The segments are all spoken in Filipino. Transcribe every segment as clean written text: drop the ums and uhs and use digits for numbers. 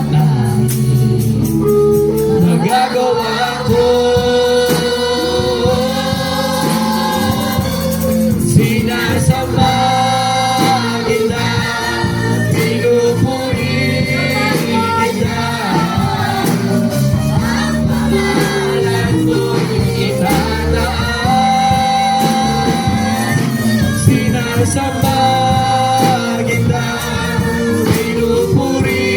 panalangin. Magagawa ko sinasama kita, pinupuri kita, ang pangalan mo'y itataas. Sinasama kita, pinupuri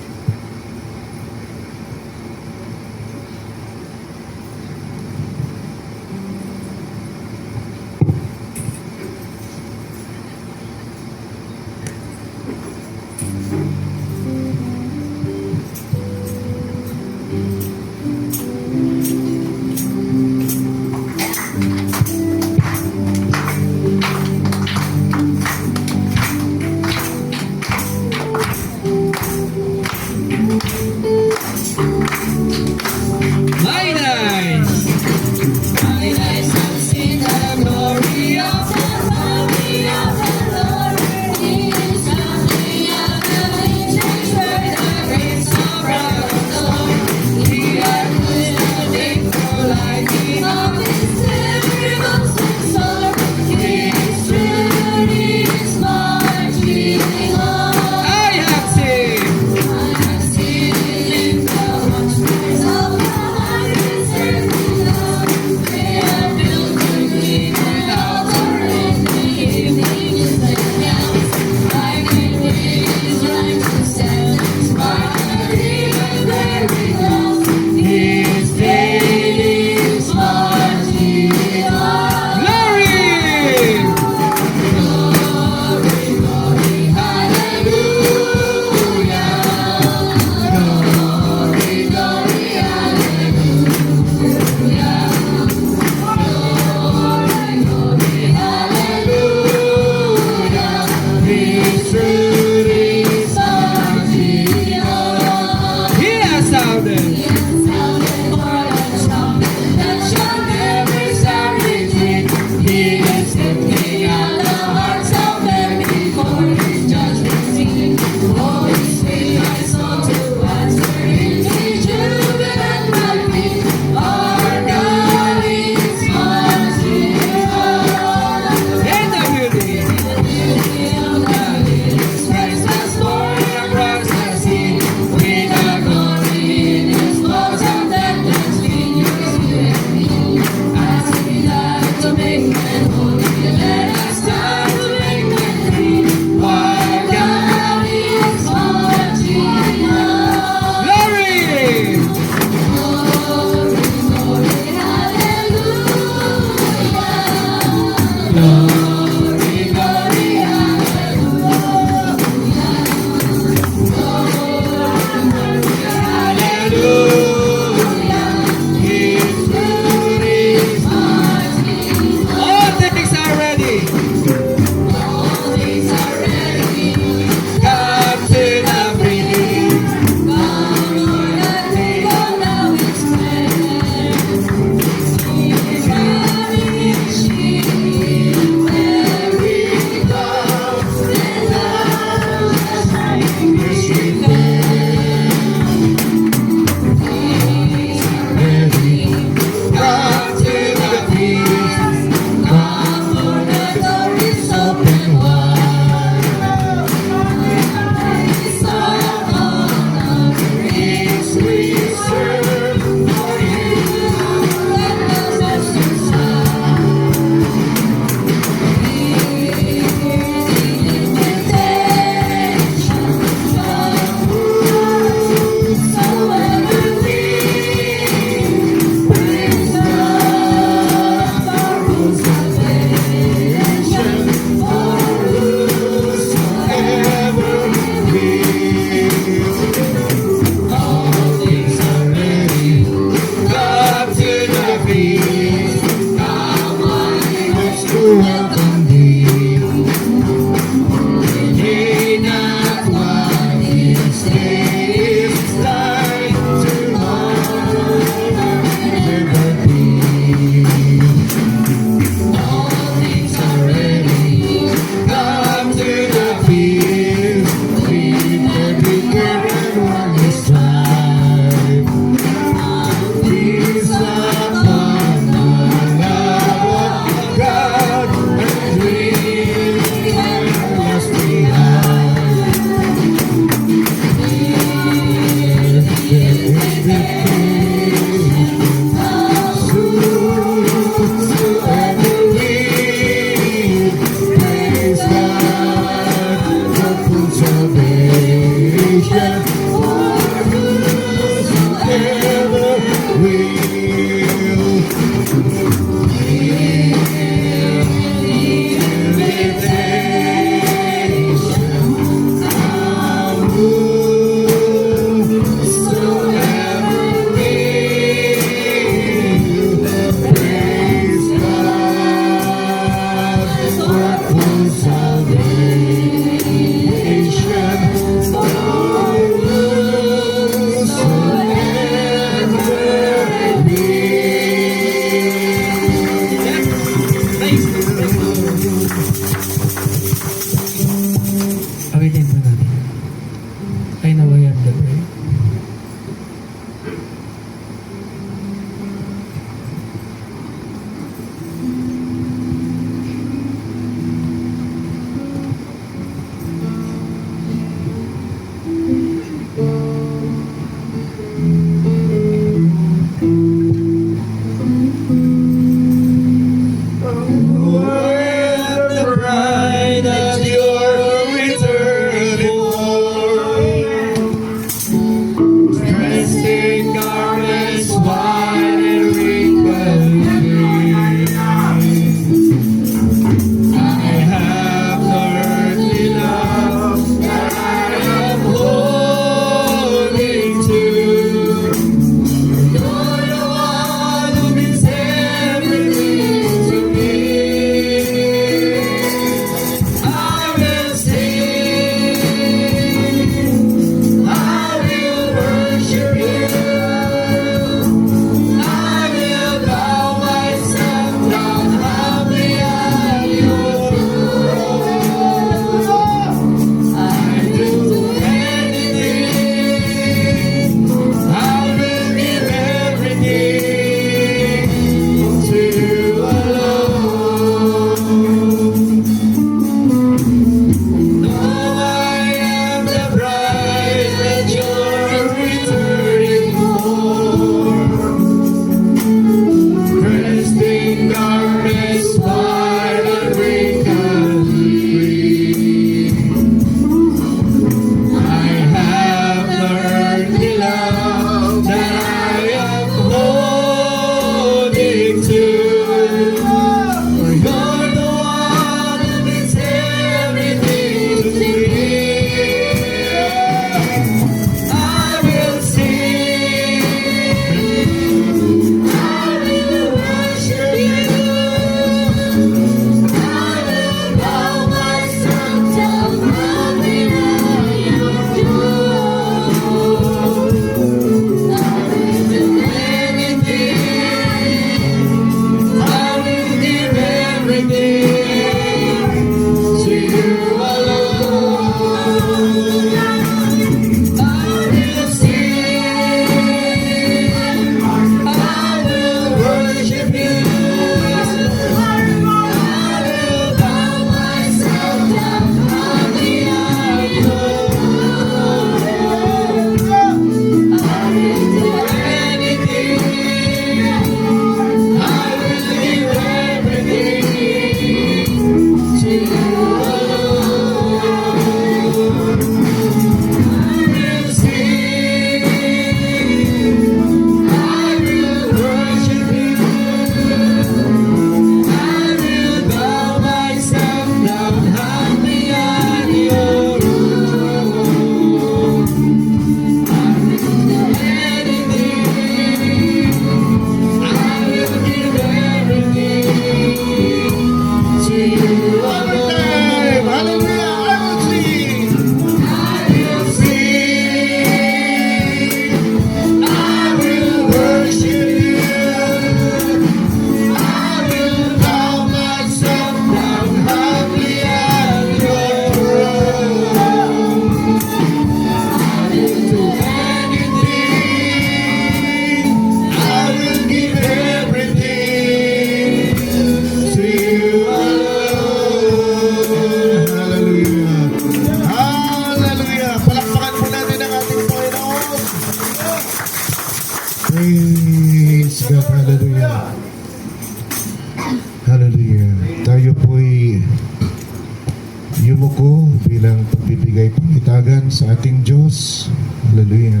mo ko bilang pagbibigay pangitagan sa ating Diyos. Hallelujah.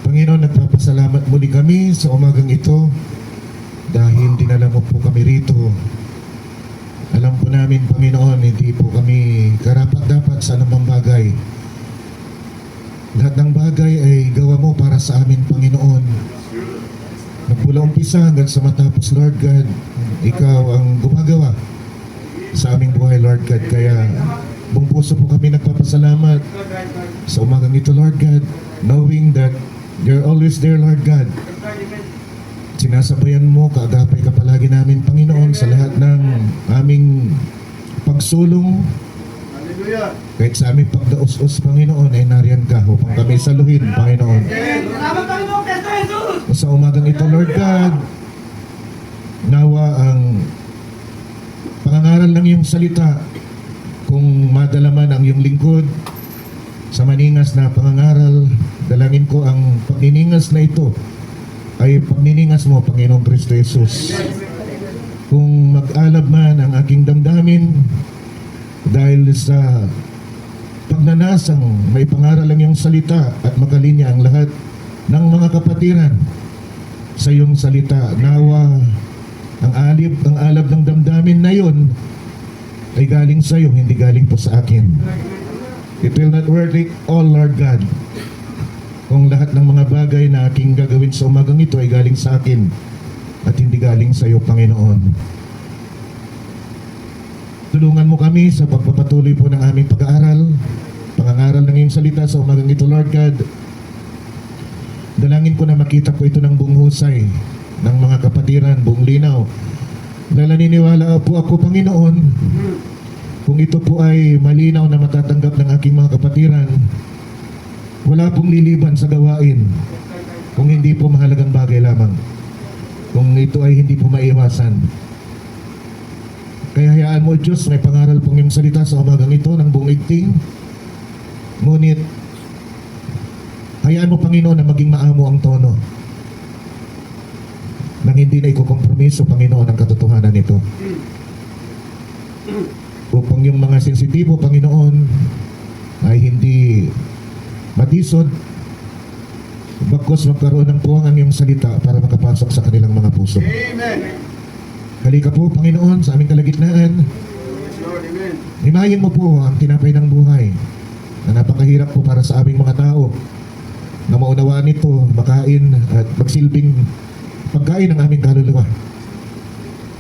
Panginoon, nagpapasalamat muli kami sa umagang ito dahil dinala mo po kami rito. Alam po namin, Panginoon, hindi po kami karapat-dapat sa anumang bagay. Lahat ng bagay ay gawa mo para sa amin, Panginoon. Nagmula umpisa hanggang sa matapos, Lord God, Ikaw ang gumagawa sa aming buhay, Lord God. Kaya buong puso po kami nagpapasalamat sa umagang ito, Lord God, knowing that You're always there, Lord God. Sinasabayan mo, kaagapay ka palagi namin, Panginoon, sa lahat ng aming pagsulong. Hallelujah. Kahit sa aming pagdaos-os, Panginoon, ay nariyan ka upang kami saluhin, Panginoon. Salamat Panginoon, Kristo Jesus. Sa umagang ito, Lord God, nawa ang pangangaral ng iyong salita, kung madala man ang iyong lingkod sa maningas na pangangaral, dalangin ko ang pagniningas na ito ay pagniningas mo, Panginoong Kristo Jesus. Kung mag-alab man ang aking damdamin dahil sa pagnanasang may pangaral ang iyong salita at makalinya ang lahat ng mga kapatiran sa iyong salita, nawa ang alab ng damdamin na yon ay galing sa iyo, hindi galing po sa akin. It will not worth it all, Lord God, kung lahat ng mga bagay na aking gagawin sa umagang ito ay galing sa akin at hindi galing sa iyo, Panginoon. Tulungan mo kami sa pagpapatuloy po ng aming pag-aaral, pangangaral ng iyong salita sa umagang ito, Lord God. Dalangin ko na makita ko ito ng buong husay ng mga kapatiran, buong linaw. Dahil naniniwala po ako, Panginoon, kung ito po ay malinaw na matatanggap ng aking mga kapatiran, wala pong liliban sa gawain kung hindi po mahalagang bagay lamang. Kung ito ay hindi po maiwasan. Kaya hayaan mo, Diyos, may pangaral pong iyong salita sa umagang ito ng buong igting. Ngunit, hayaan mo, Panginoon, na maging maamo ang tono nang hindi na ikukompromiso, Panginoon, ang katotohanan nito. Upang yung mga sensitibo, Panginoon, ay hindi matisod, bagkos magkaroon ng puwang ang iyong salita para makapasok sa kanilang mga puso. Amen. Halika po, Panginoon, sa aming kalagitnaan. Yes, Lord. Amen. Himayin mo po ang tinapay ng buhay na napakahirap po para sa aming mga tao na maunawaan ito, makain at magsilbing pagkain ng aming kaluluwa.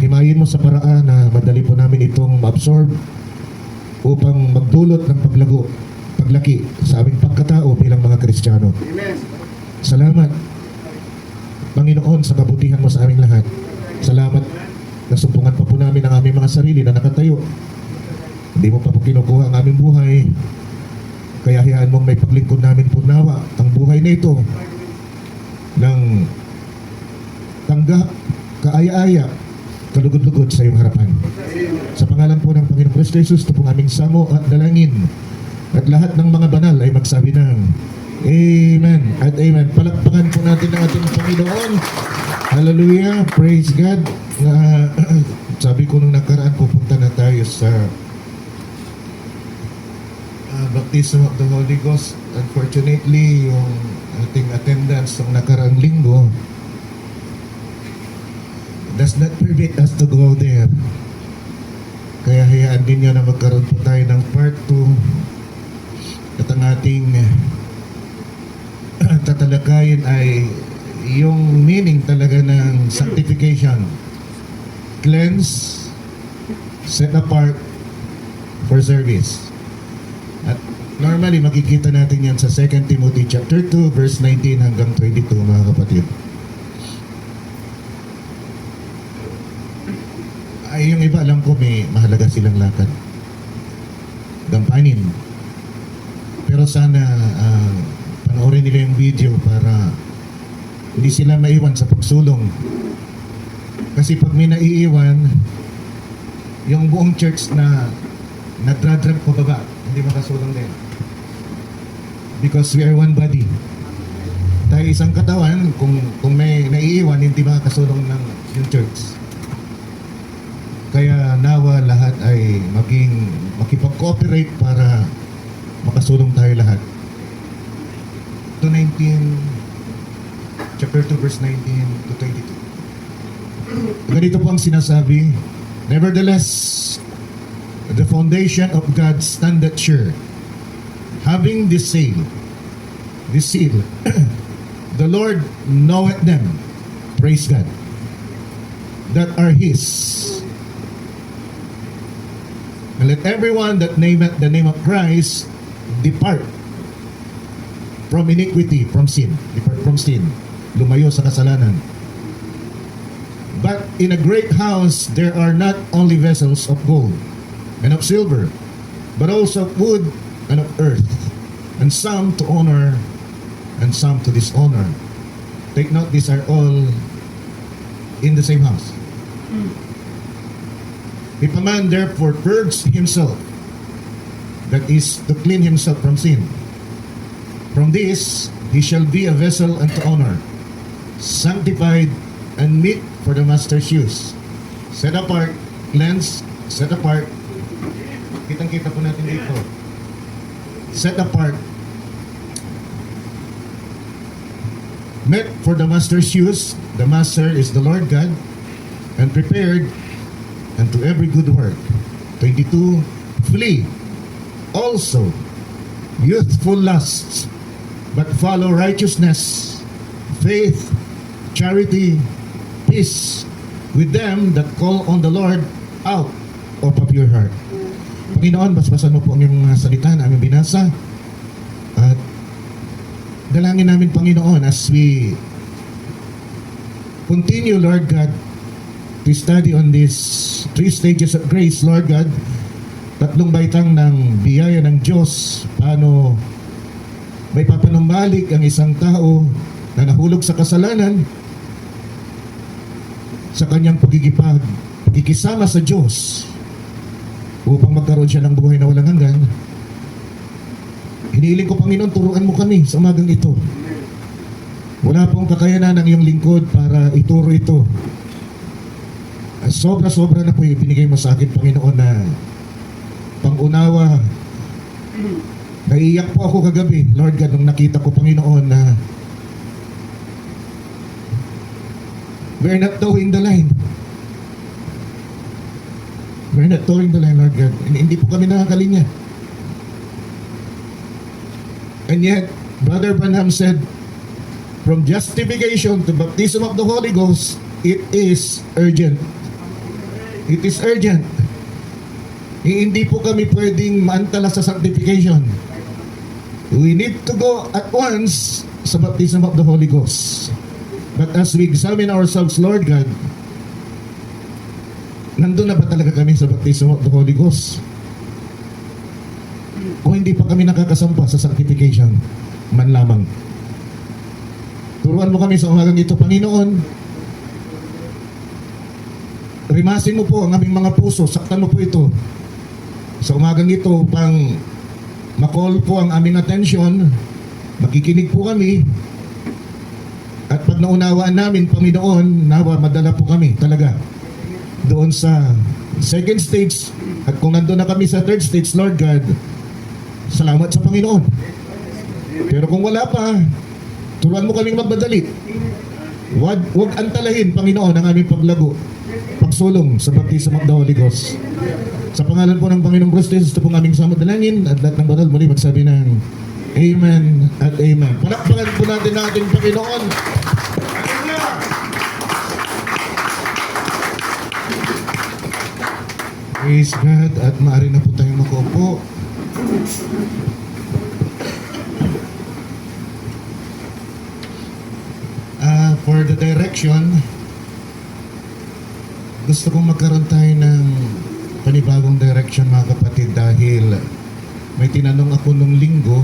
Himayin mo sa paraan na madali po namin itong ma-absorb upang magdulot ng paglago, paglaki sa aming pagkatao bilang mga Kristiyano. Amen. Salamat, Panginoon, sa kabutihan mo sa aming lahat. Salamat, nasumpungan pa po namin ang aming mga sarili na nakatayo. Hindi mo pa po kinukuha ang aming buhay. Kaya hayaan mong may paglingkod namin po nawa ang buhay na ito ng tanggap, kaaya-aya, kalugod-lugod sa iyong harapan. Sa pangalan po ng Panginoong Kristo Jesus, ito pong aming samo at dalangin. At lahat ng mga banal ay magsabi ng Amen at Amen. Palakpakan po natin ang ating Panginoon. Hallelujah. Praise God. Sabi ko nung nakaraan, pupunta na tayo sa Baptism of the Holy Ghost. Unfortunately, yung ating attendance ng nakaraang linggo does not permit us to go there. Kaya hayaan din nyo na magkaroon po tayo ng part 2 at ang ating tatalakayin ay yung meaning talaga ng sanctification. Cleanse, set apart for service. At normally makikita natin yan sa 2 Timothy chapter 2 verse 19 hanggang 22, mga kapatid. Ay, yung iba alam ko may mahalaga silang lakad, gampanin, pero sana panoorin nila yung video para hindi sila maiwan sa pagsulong. Kasi pag may naiiwan, yung buong church na nagdradrag pababa, hindi makasulong din. Because we are one body. Tayo isang katawan, kung may naiiwan, hindi makakasulong ng yung church. Kaya nawa lahat ay maging makipag-cooperate para makasulong tayo lahat. To 19, chapter 2, verse 19 to 22. Ganito po ang sinasabi, nevertheless, the foundation of God standeth sure, having this seal, the Lord knoweth them, praise God, that are His. And let everyone that nameth the name of Christ depart from iniquity, from sin. Depart from sin. Lumayo sa kasalanan. But in a great house there are not only vessels of gold and of silver, but also of wood and of earth, and some to honor and some to dishonor. Take note, these are all in the same house. If a man therefore purge himself, that is, to clean himself from sin, from this he shall be a vessel unto honor, sanctified and meet for the master's use, set apart, cleansed, set apart. Kitang-kita po natin dito. Set apart, met for the master's use. The master is the Lord God, and prepared unto every good work. 22, flee also youthful lusts, but follow righteousness, faith, charity, peace with them that call on the Lord out of a pure heart. Panginoon, basbasan mo po ang iyong mga salita na aming binasa, at dalangin namin, Panginoon, as we continue, Lord God, to study on these 3 stages of grace, Lord God, 3 baitang ng biyaya ng Diyos, paano may papanumbalik ang isang tao na nahulog sa kasalanan sa kanyang pagkikisama sa Diyos upang magkaroon siya ng buhay na walang hanggan. Hinihiling ko, Panginoon, turuan mo kami sa umagang ito. Wala pong kakayanan ng iyong lingkod para ituro ito. Sobra-sobra na po yung binigay mo sa akin, Panginoon, na pangunawa. Naiiyak po ako kagabi, Lord God, nung nakita ko, Panginoon, na we're not towing the line. We're not towing the line, Lord God. Hindi po kami nakakalinya. And yet, Brother Branham said, from justification to baptism of the Holy Ghost, it is urgent. It is urgent. Hindi po kami pwedeng maantala sa sanctification. We need to go at once sa baptism of the Holy Ghost. But as we examine ourselves, Lord God, nandun na ba talaga kami sa baptism of the Holy Ghost? O hindi pa kami nakakasampa sa sanctification man lamang? Turuan mo kami sa umagang ito, Panginoon. Rimasin mo po ang aming mga puso, saktan mo po ito sa umagang ito upang makall po ang aming attention, makikinig po kami, at pag naunawaan namin, Panginoon, nawa madala po kami talaga doon sa second stage, at kung nandun na kami sa third stage, Lord God, salamat sa Panginoon. Pero kung wala pa, turuan mo kaming magmadali. Huwag antalahin, Panginoon, ang aming paglago, pagsulong sa baptism of the Holy Ghost. Sa pangalan po ng Panginoong Kristo, ito pong aming samadalangin, at lahat ng banal muli magsabi ng Amen at Amen. Palakpakan po natin ang ating Panginoon. Praise God, at maaari na po tayong makaupo. For the direction, gusto kong magkaroon tayo ng panibagong direction, mga kapatid, dahil may tinanong ako nung linggo.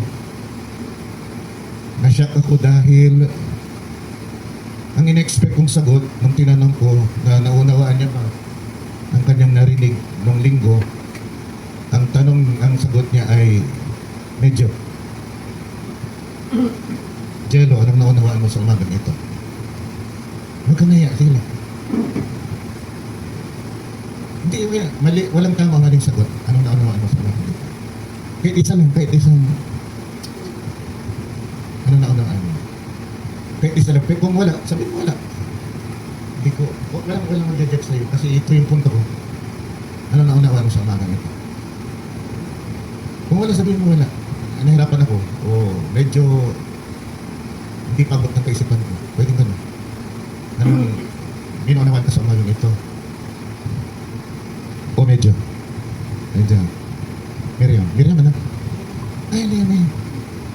Nasyak ako dahil ang in-expect kong sagot nung tinanong ko, na naunawaan niya ba ang kanyang narinig nung linggo, ang sagot niya ay medyo Jello, anong naunawaan mo sa umagang ito? Huwag ka naiyak, sige lang. Hindi, mali, walang tama ang maling sagot. Anong naunawaan mo sa mga kahit isa lang, kahit isang... Anong naunawaan mo? Kahit isa lang, kung wala, sabihin mo wala. Hindi ko, walang mag-judge sa'yo kasi ito yung punto ko. Anong naunawaan mo sa umagang ito? Kung wala, sabihin mo wala. Nahirapan ako. O medyo hindi pabot ng kaisipan ko. Pwedeng ganun. Anong ginaunawan ka sa umagang ito? O medyo? Medyo. Miriam, ano? Ay.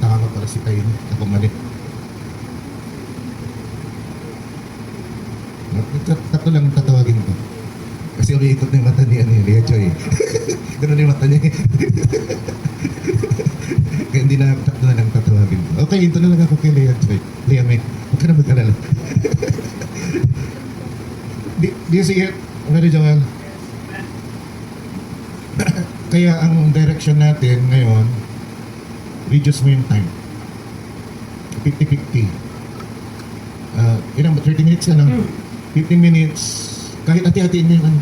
Tama pala si Tayin. Ako mali. Tatlo lang tatawagin ko. Kasi umiikot na yung mata ni Lea Joy. Ganun yung mata niya. Kaya hindi na tatlo na lang tatawagin ko. Okay, ito na lang ako kay Lea Joy. Lea May, huwag ka na mag-alala. Do you see it, Mary Joel? Kaya ang direction natin ngayon, reduce mo yung time. 50-50. Ilang ba? 30 minutes ka na? 15 minutes. Kahit hati-hatiin mo yung ano.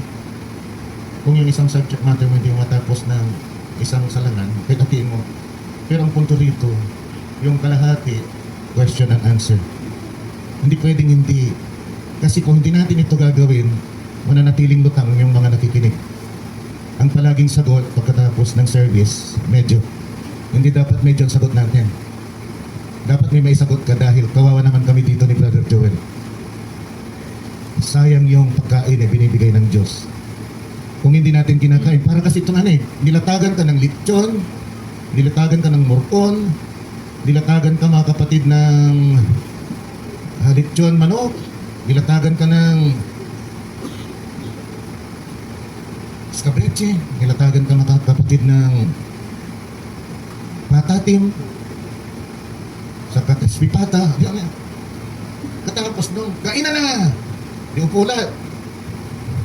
Kung yung isang subject matter mo hindi matapos ng isang salangan, kahit hatiin mo. Pero ang punto rito, yung kalahati, question and answer. Hindi pwedeng hindi. Kasi kung hindi natin ito gagawin, mananatiling lutang yung mga nakikinig. Ang palaging sagot pagkatapos ng service, medyo. Hindi dapat medyo ang sagot natin. Dapat may sagot ka dahil kawawa naman kami dito ni Brother Joel. Sayang yung pagkain binibigay ng Diyos. Kung hindi natin kinakain, para kasi itong nilatagan ka ng lechon, nilatagan ka ng morcon, nilatagan ka mga kapatid ng lechon manok, nilatagan ka ng escabeche, nilatagan ka mga kapatid ng patatim, sa crispy pata, katapos nung, kain na! Di upo lahat.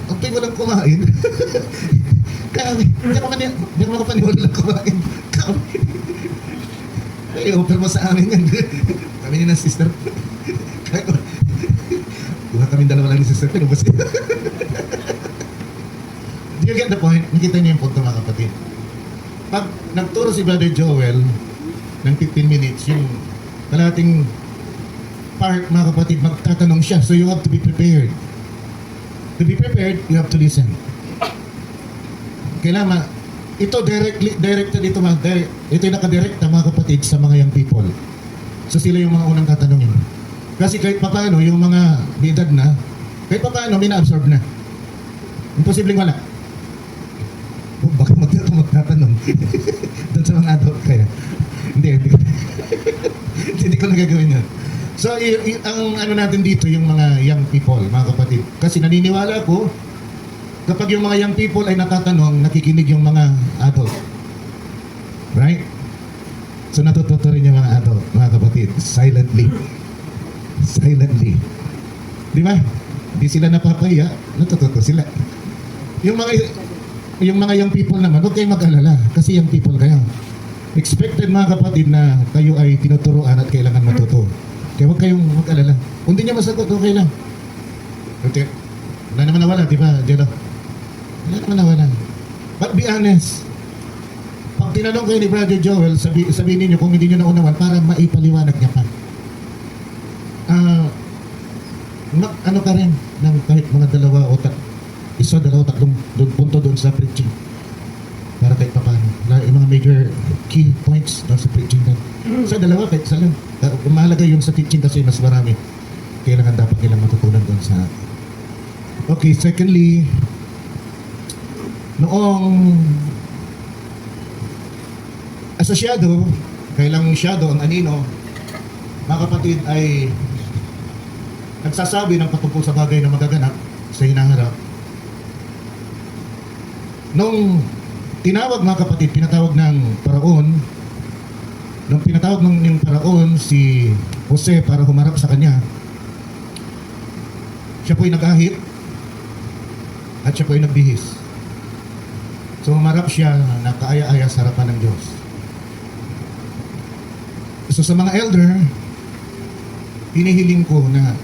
Ang tayo walang kumain. Kami, di ako makapaniwala lang kumain. Kami. Ay, offer mo sa amin yan. Kami ni na sister. Kuha kami dalawa lang ni sister. Pero basta. Do you get the point? Nakita niyo yung punto mga kapatid. Pag nagturo si Brother Joel ng 15 minutes, yung kalating part mga kapatid, magtatanong siya. So you have to be prepared. To be prepared, you have to listen. Kailangan, ito directed ito ito yung nakadirekta mga kapatid sa mga young people. So sila yung mga unang tatanungin. Kasi kahit papaano, yung mga edad na, kahit papaano, may na-absorb na. Imposibleng wala. Baka magtatanong. Doon sa mga adult kaya. Hindi ko na gagawin yun. So, ang ano natin dito, yung mga young people, mga kapatid. Kasi naniniwala ko, kapag yung mga young people ay natatanong, nakikinig yung mga adult. Right? So, natututo rin yung mga adult, mga kapatid. Silently. Di ba? Hindi sila napapahiya, natututo sila. Yung mga young people naman, huwag kayong mag-alala. Kasi young people kayo. Expected mga kapatid na kayo ay tinuturuan at kailangan matuto. Kaya huwag kayong mag-alala. Kung di niya masagot, okay lang. Okay. Wala naman nawala, di ba, Jello? Wala naman nawala. But be honest. Pag tinanong kayo ni Brother Joel, sabihin niyo kung hindi niyo naunawan para maipaliwanag niya pa. Ano ka rin ng kahit mga dalawa o tatlong punto doon sa preaching. Para kahit pa paano. Yung mga major key points doon sa preaching doon. Sa dalawa, kahit isa lang. Mahalaga yun sa teaching kasi mas marami. Kailangan dapat nilang matutunan doon sa... Okay, secondly, noong as a shadow, kailang shadow ang anino, mga kapatid ay nagsasabi ng patungkol sa bagay na magaganap sa hinaharap. Nung tinawag mga kapatid, pinatawag ng Paraon, nung pinatawag ng Paraon si Jose para humarap sa kanya, siya po'y nag-ahit at siya po'y nagbihis. So humarap siya na kaaya-aya sa harapan ng Diyos. So sa mga elder, hinihiling ko na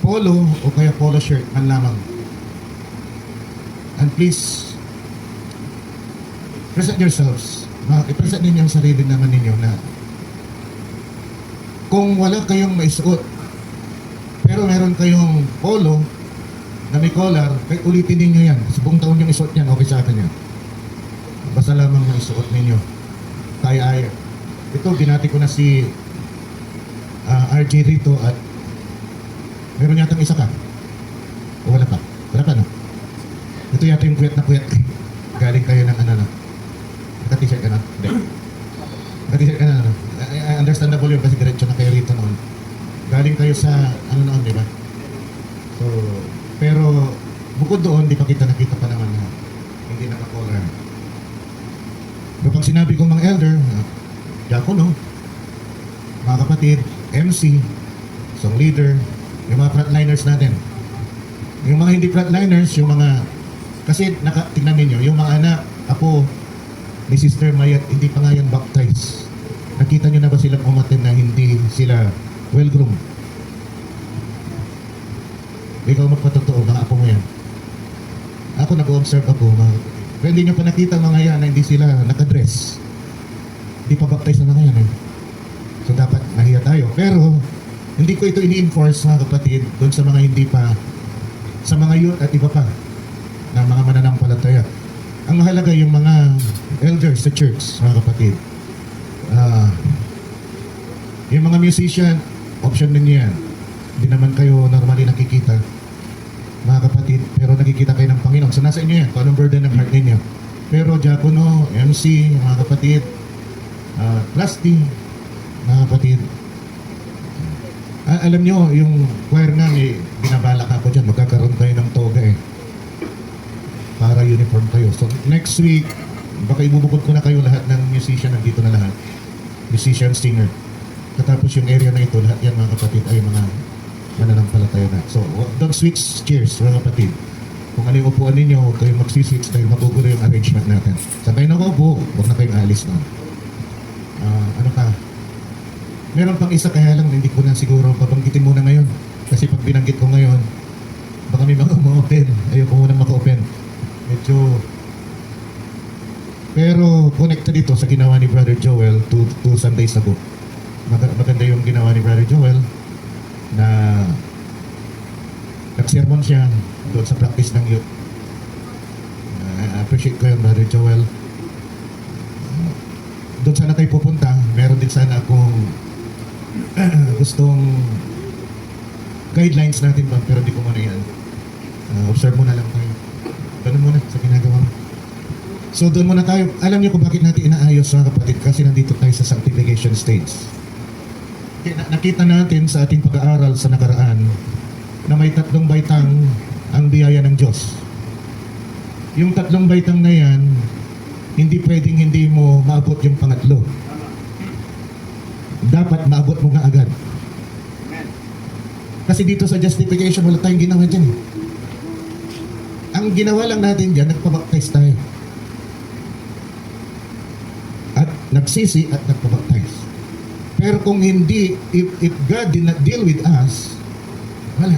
polo o kaya polo shirt man lamang. And please, present yourselves. I-present ninyo ang sarili naman ninyo na kung wala kayong maisuot, pero meron kayong polo na may collar, kahit ulitin ninyo yan. Sa buong taon yung isuot yan, okay sa akin yan. Basta lamang maisuot ninyo. Kaya ay, ito, binati ko na si RJ rito at meron yatang isa ka. O wala pa? Wala pa, no? Ito yata yung kuyat na kuyat. Galing kayo ng ano na. Naka-t-shirt ka na? Hindi. Naka-t-shirt ka na, ano? Understandable yun kasi diretso na kayo rito noon. Galing kayo sa ano noon, di ba? So, pero bukod doon, di pa kita nakita pa naman na hindi naka-collar. Pero pag sinabi ko mga elder, diakono, mga kapatid, MC, song leader, yung mga frontliners natin. Yung mga hindi frontliners, yung mga, kasi tingnan ninyo, yung mga anak, apo, ni Sister Mayat, hindi pa nga yan baptized. Nakita nyo na ba silang umaten na hindi sila well-groomed? Ikaw magpatotoo, mga apo mo yan. Ako nag-observe ako, mga pero hindi nyo pa nakita mga yan na hindi sila nakadress. Hindi pa baptized na mga yan eh. So dapat nahiya tayo. Pero hindi ko ito ini-enforce mga kapatid doon sa mga hindi pa, sa mga youth at iba pa na mga mananampalataya. Ang mahalaga yung mga elders sa church, mga kapatid. Yung mga musician, option din yan. Hindi naman kayo normally nakikita, mga kapatid, pero nakikita kayo ng Panginoon. So nasa inyo yan, kung anong burden ng heart ninyo. Pero diakono, MC, mga kapatid, trustee, mga kapatid. Alam nyo, yung choir nga, may binabalak ako dyan, magkakaroon tayo ng toga eh. Para uniform kayo. So next week, baka ibubukod ko na kayo lahat ng musician, nandito na lahat. Musician, singer. Katapos yung area na ito, lahat yan mga kapatid ay mga mananampalataya na. So don't switch chairs mga kapatid. Kung ano yung upuan ninyo, huwag kayong magsiswitch dahil magugulo yung arrangement natin. Saan kayo nakaupo, huwag na kayong alis na. Ano ka? Meron pang isa kaya lang, hindi ko na siguro babanggitin muna ngayon. Kasi pag binanggit ko ngayon, baka may mga ma-open. Ayoko muna maka-open. Medyo... Pero connected dito sa ginawa ni Brother Joel two Sundays ago. Maganda yung ginawa ni Brother Joel na nag-sermon siya doon sa practice ng youth. I appreciate ko yung Brother Joel. Doon sana tayo pupunta. Meron din sana akong gustong guidelines natin ba, pero di ko muna yan. Observe muna lang tayo. Ganun muna sa ginagawa mo. So doon muna tayo. Alam niyo kung bakit natin inaayos mga kapatid, kasi nandito tayo sa sanctification stage. Nakita natin sa ating pag-aaral sa nakaraan na may 3 baitang ang biyaya ng Diyos. Yung 3 baitang na yan, hindi pwedeng hindi mo maabot yung pangatlo. Dapat maabot mo nga agad. Kasi dito sa justification, wala tayong ginawa dyan. Ang ginawa lang natin dyan, nagpabaptize tayo. At nagsisi at nagpabaptize. Pero kung hindi, if God did not deal with us, wala.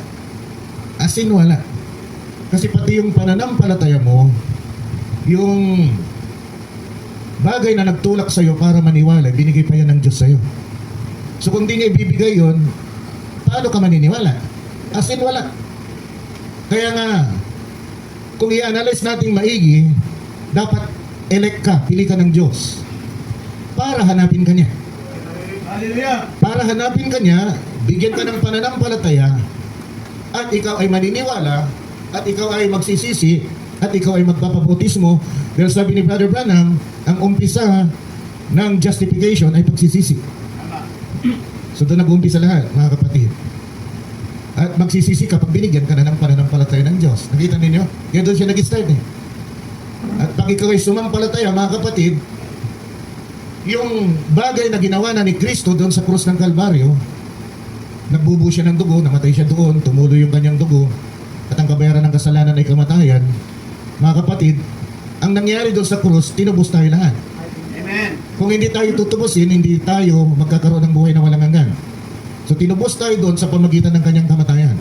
As in, wala. Kasi pati yung pananampalataya mo, yung bagay na nagtulak sa'yo para maniwala, binigay pa yan ng Diyos sa'yo. So kung di niya ibibigay yun, paano ka maniniwala? As in, wala. Kaya nga, kung i-analyze natin maigi, dapat elect ka, pili ka ng Diyos para hanapin ka niya. Hallelujah! Para hanapin ka niya, bigyan ka ng pananampalataya, at ikaw ay maniniwala, at ikaw ay magsisisi, at ikaw ay magpapabautismo. Dahil sabi ni Brother Branham, ang umpisa ng justification ay pagsisisi. So doon nag-uumpisa lahat, mga kapatid. At magsisisi kapag binigyan ka na ng pananampalataya ng Diyos. Nakita ninyo? Kaya doon siya nag-start eh. At pag ikaw ay sumampalataya, mga kapatid, yung bagay na ginawa na ni Kristo doon sa krus ng Kalbaryo, nagbubuo siya ng dugo, namatay siya doon, tumulo yung kanyang dugo, at ang kabayaran ng kasalanan ay kamatayan. Mga kapatid, ang nangyari doon sa krus, tinubos tayo lahat. Amen! Kung hindi tayo tutubusin, hindi tayo magkakaroon ng buhay na walang hanggan. So tinubos tayo doon sa pamagitan ng kanyang kamatayan.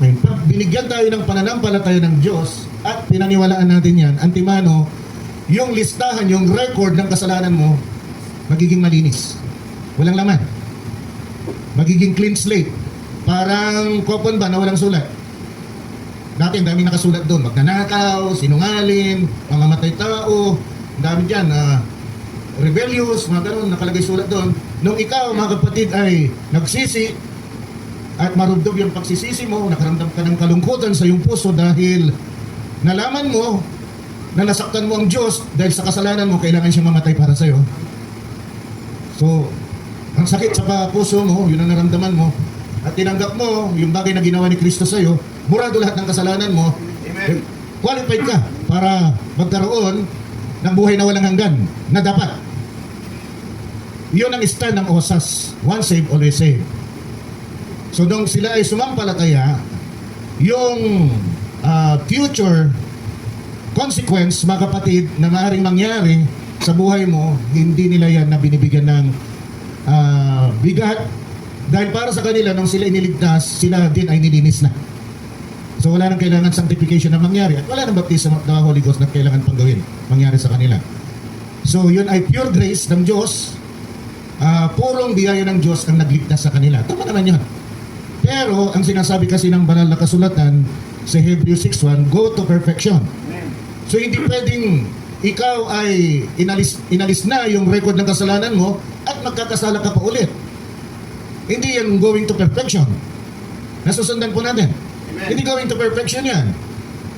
Ngayon, pag binigyan tayo ng pananampalataya ng Diyos at pinaniwalaan natin yan, antimano, yung listahan, yung record ng kasalanan mo, magiging malinis. Walang laman. Magiging clean slate. Parang kopon ba na walang sulat? Dati ang dami nakasulat doon. Magnanakaw, sinungaling, mamamatay tao, ang dami dyan, rebellious, mga ganun, nakalagay sulat doon. Nung ikaw, mga kapatid, ay nagsisi at marubdob yung pagsisisi mo, nakaramdam ka ng kalungkutan sa iyong puso dahil nalaman mo na nasaktan mo ang Diyos dahil sa kasalanan mo, kailangan siya mamatay para sa iyo. So, ang sakit sa puso mo, yun ang naramdaman mo, at tinanggap mo yung bagay na ginawa ni Kristo sa iyo, burado lahat ng kasalanan mo, Amen. qualified ka para magkaroon ng buhay na walang hanggan na dapat. Yun ang stand ng OSAS. Once saved, always saved. So nung sila ay sumampalataya, yung future consequence, mga kapatid, na maaaring mangyari sa buhay mo, hindi nila yan na binibigyan ng bigat. Dahil para sa kanila, nung sila iniligtas, sila din ay nilinis na. So wala nang kailangan sanctification na mangyari, at wala nang baptism of the Holy Ghost na kailangan pang gawin, mangyari sa kanila. So yun ay pure grace ng Diyos. Purong biyaya ng Diyos ang nagligtas sa kanila. Tama naman yun. Pero ang sinasabi kasi ng banal na kasulatan sa Hebrews 6:1, go to perfection. Amen. So hindi pwedeng ikaw ay inalis na yung record ng kasalanan mo at magkakasala ka pa ulit. Hindi yan going to perfection. Nasusundan po natin. Amen. Hindi going to perfection yan.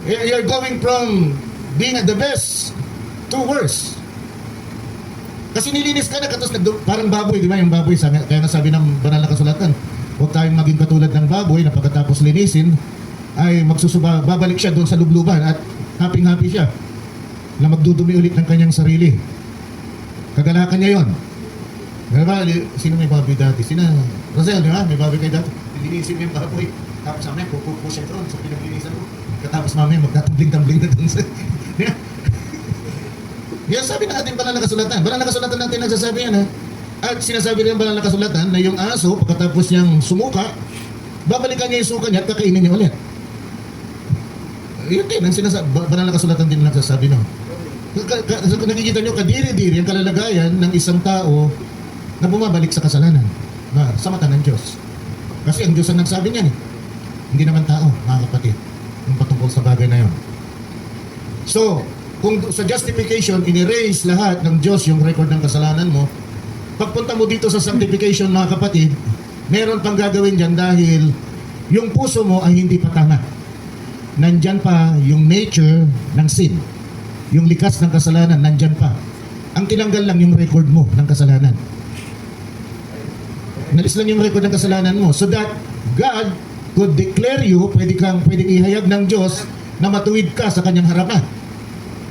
You're going from being at the best to worse. Kasi nilinis ka na, katos parang baboy, di ba? Yung baboy, kaya nasabi ng banal na kasulatan, huwag tayong maging katulad ng baboy na pagkatapos linisin, ay babalik siya doon sa lubluban at happy-happy siya na magdudumi ulit ng kanyang sarili. Kagalakan niya yon. Diba? Sino may baboy dati? Sina Rosel, di ba? May baboy kayo dati. Linisin mo yung baboy. Tapos mamaya, pupupo siya doon sa pinaglinisan mo. Katapos mamaya, magtatambling-tambling na doon sa... Yan sabi natin banal na kasulatan. Banal na kasulatan natin nagsasabi yan, ha? At sinasabi rin banal na kasulatan na yung aso, pagkatapos niyang sumuka, babalikan niya yung suka niya at kakainin niya ulit. Yun din, ang banal na kasulatan din nagsasabi, no? Nakikita niyo, kadiri-diri ang kalalagayan ng isang tao na bumabalik sa kasalanan, sa mata ng Diyos. Kasi ang Diyos ang nagsabi niyan, eh. Hindi naman tao, mga kapatid, yung patungkol sa bagay na yun. So, kung sa justification, in-erase lahat ng Diyos yung record ng kasalanan mo, pagpunta mo dito sa sanctification, mga kapatid, meron pang gagawin dyan dahil yung puso mo ay hindi pa tama. Nandyan pa yung nature ng sin. Yung likas ng kasalanan, nandyan pa. Ang tinanggal lang yung record mo ng kasalanan. Nalis lang yung record ng kasalanan mo so that God could declare you, pwedeng ihayag ng Diyos na matuwid ka sa kanyang harapan.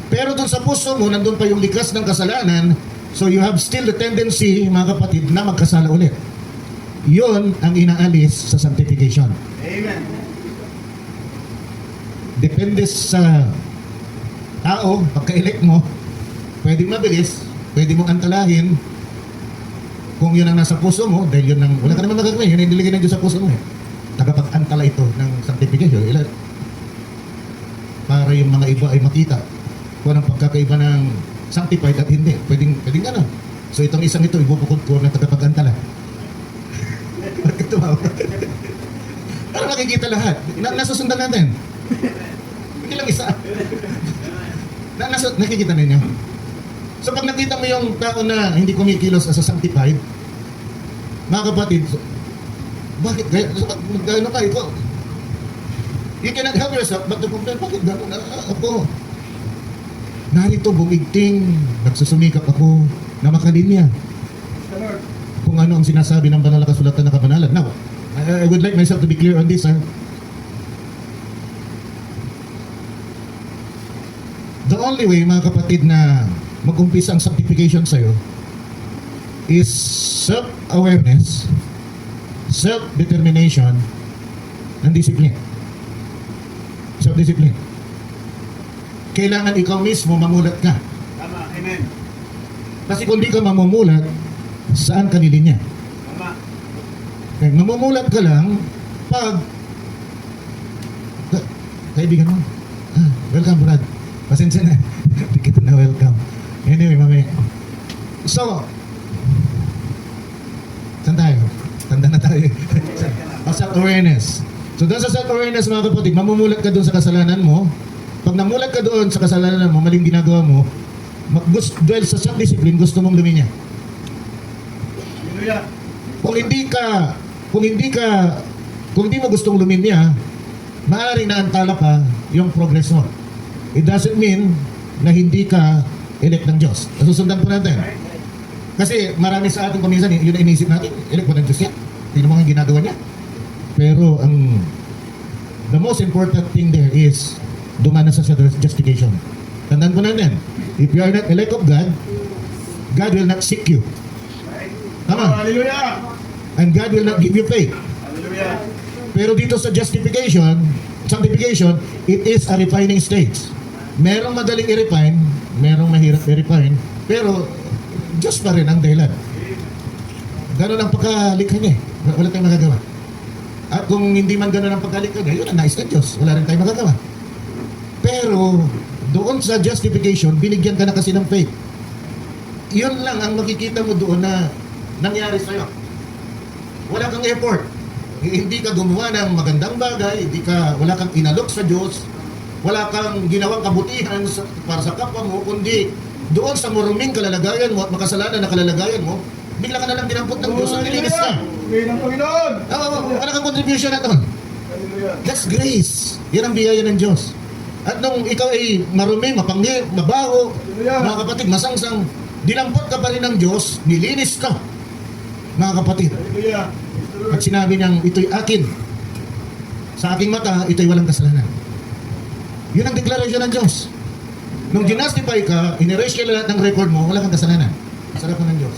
Pero doon sa puso mo, nandun pa yung likas ng kasalanan, so you have still the tendency, mga kapatid, na magkasala ulit. Yun ang inaalis sa sanctification. Amen. Depende sa tao, pagka-elect mo, pwedeng mabilis, pwede mong antalahin kung yun ang nasa puso mo, dahil yun ang, wala ka naman magagawin, yun ang niligay ng Diyos sa puso mo. Tagapag-antala ito ng sanctification. Para yung mga iba ay makita kung anong pagkakaiba ng sanctified at hindi. Pwedeng ano. So itong isang ito, ibubukod ko ng tagapag-antala. Bakit tumawa? Para makikita lahat. Nasusundan natin. Hindi lang isa. Nakikita ninyo? So pag nakita mo yung tao na hindi kumikilos as a sanctified, mga kapatid, bakit gaya? Gano'n ka ito? You cannot help yourself but to complain, bakit gano'n ako? Narito bumigting, nagsusumikap ako na makalinya The Lord. kung ano ang sinasabi ng banal na kasulatan ng kabanalan. Now, I would like myself to be clear on this, ha? The only way, mga kapatid, na mag-umpisa ang sanctification sa'yo is self-awareness, self-determination, and discipline. Self-discipline. Kailangan ikaw mismo mamulat ka. Tama. Amen. Kasi kung di ka mamumulat, saan ka nilinya? Tama. Kaya mamumulat ka lang pag kaibigan mo, Welcome, Brad. Pasensya na. Hindi kita na welcome. Anyway, mami. So, saan tayo? Tanda na tayo. Self-awareness. So, doon sa self-awareness, mga kapatid, mamumulat ka doon sa kasalanan mo. Pag namulat ka doon sa kasalanan mo, maling ginagawa mo, dahil sa self-discipline, gusto mong luminya. Hallelujah. Kung hindi mo gustong luminya, maaaring naantala ka yung progress mo. It doesn't mean na hindi ka elect ng Diyos. Nasusundan po natin. Kasi marami sa ating paminsan, yun ang inisip natin, elect po ng Diyos yan. Tingnan mo ang ginagawa niya. Pero the most important thing there is dumana sa justification. Tandaan po natin, if you are not elect of God, God will not seek you. Tama? Hallelujah. And God will not give you faith. Hallelujah. Pero dito sa sanctification, it is a refining stage. Merong madaling i-refine, merong mahirap i-refine, pero Diyos pa rin ang dahilan. Ganun ang pagkalikha niya. Wala tayong magagawa. At kung hindi man ganun ang pagkalikha niya, yun ang nais ng Diyos. Wala rin tayong magagawa. Pero doon sa justification, binigyan ka na kasi ng faith. Yun lang ang makikita mo doon na nangyari sa'yo. Wala kang effort. Hindi ka gumawa ng magandang bagay, wala kang inalok sa Diyos, wala kang ginawang kabutihan para sa kapwa mo, kundi doon sa maruming kalalagayan mo at makasalanan na kalalagayan mo, bigla ka na lang dinampot ng Diyos at nilinis ka. Ngayon ang Panginoon. Wala kang contribution na doon. Hallelujah. That's grace. Yan ang biyaya ng Diyos. At nung ikaw ay marumi, mapanghi, mabaho, mga kapatid, masangsang, dinampot ka pa rin ng Diyos, nilinis ka, mga kapatid. Hallelujah. At sinabi niyang, ito'y akin. Sa aking mata, ito'y walang kasalanan. Yun ang deklarasyon ng Diyos. Nung ginastify ka, in-erase ka lahat ng record mo, wala kang kasalanan. Sarap ng Diyos.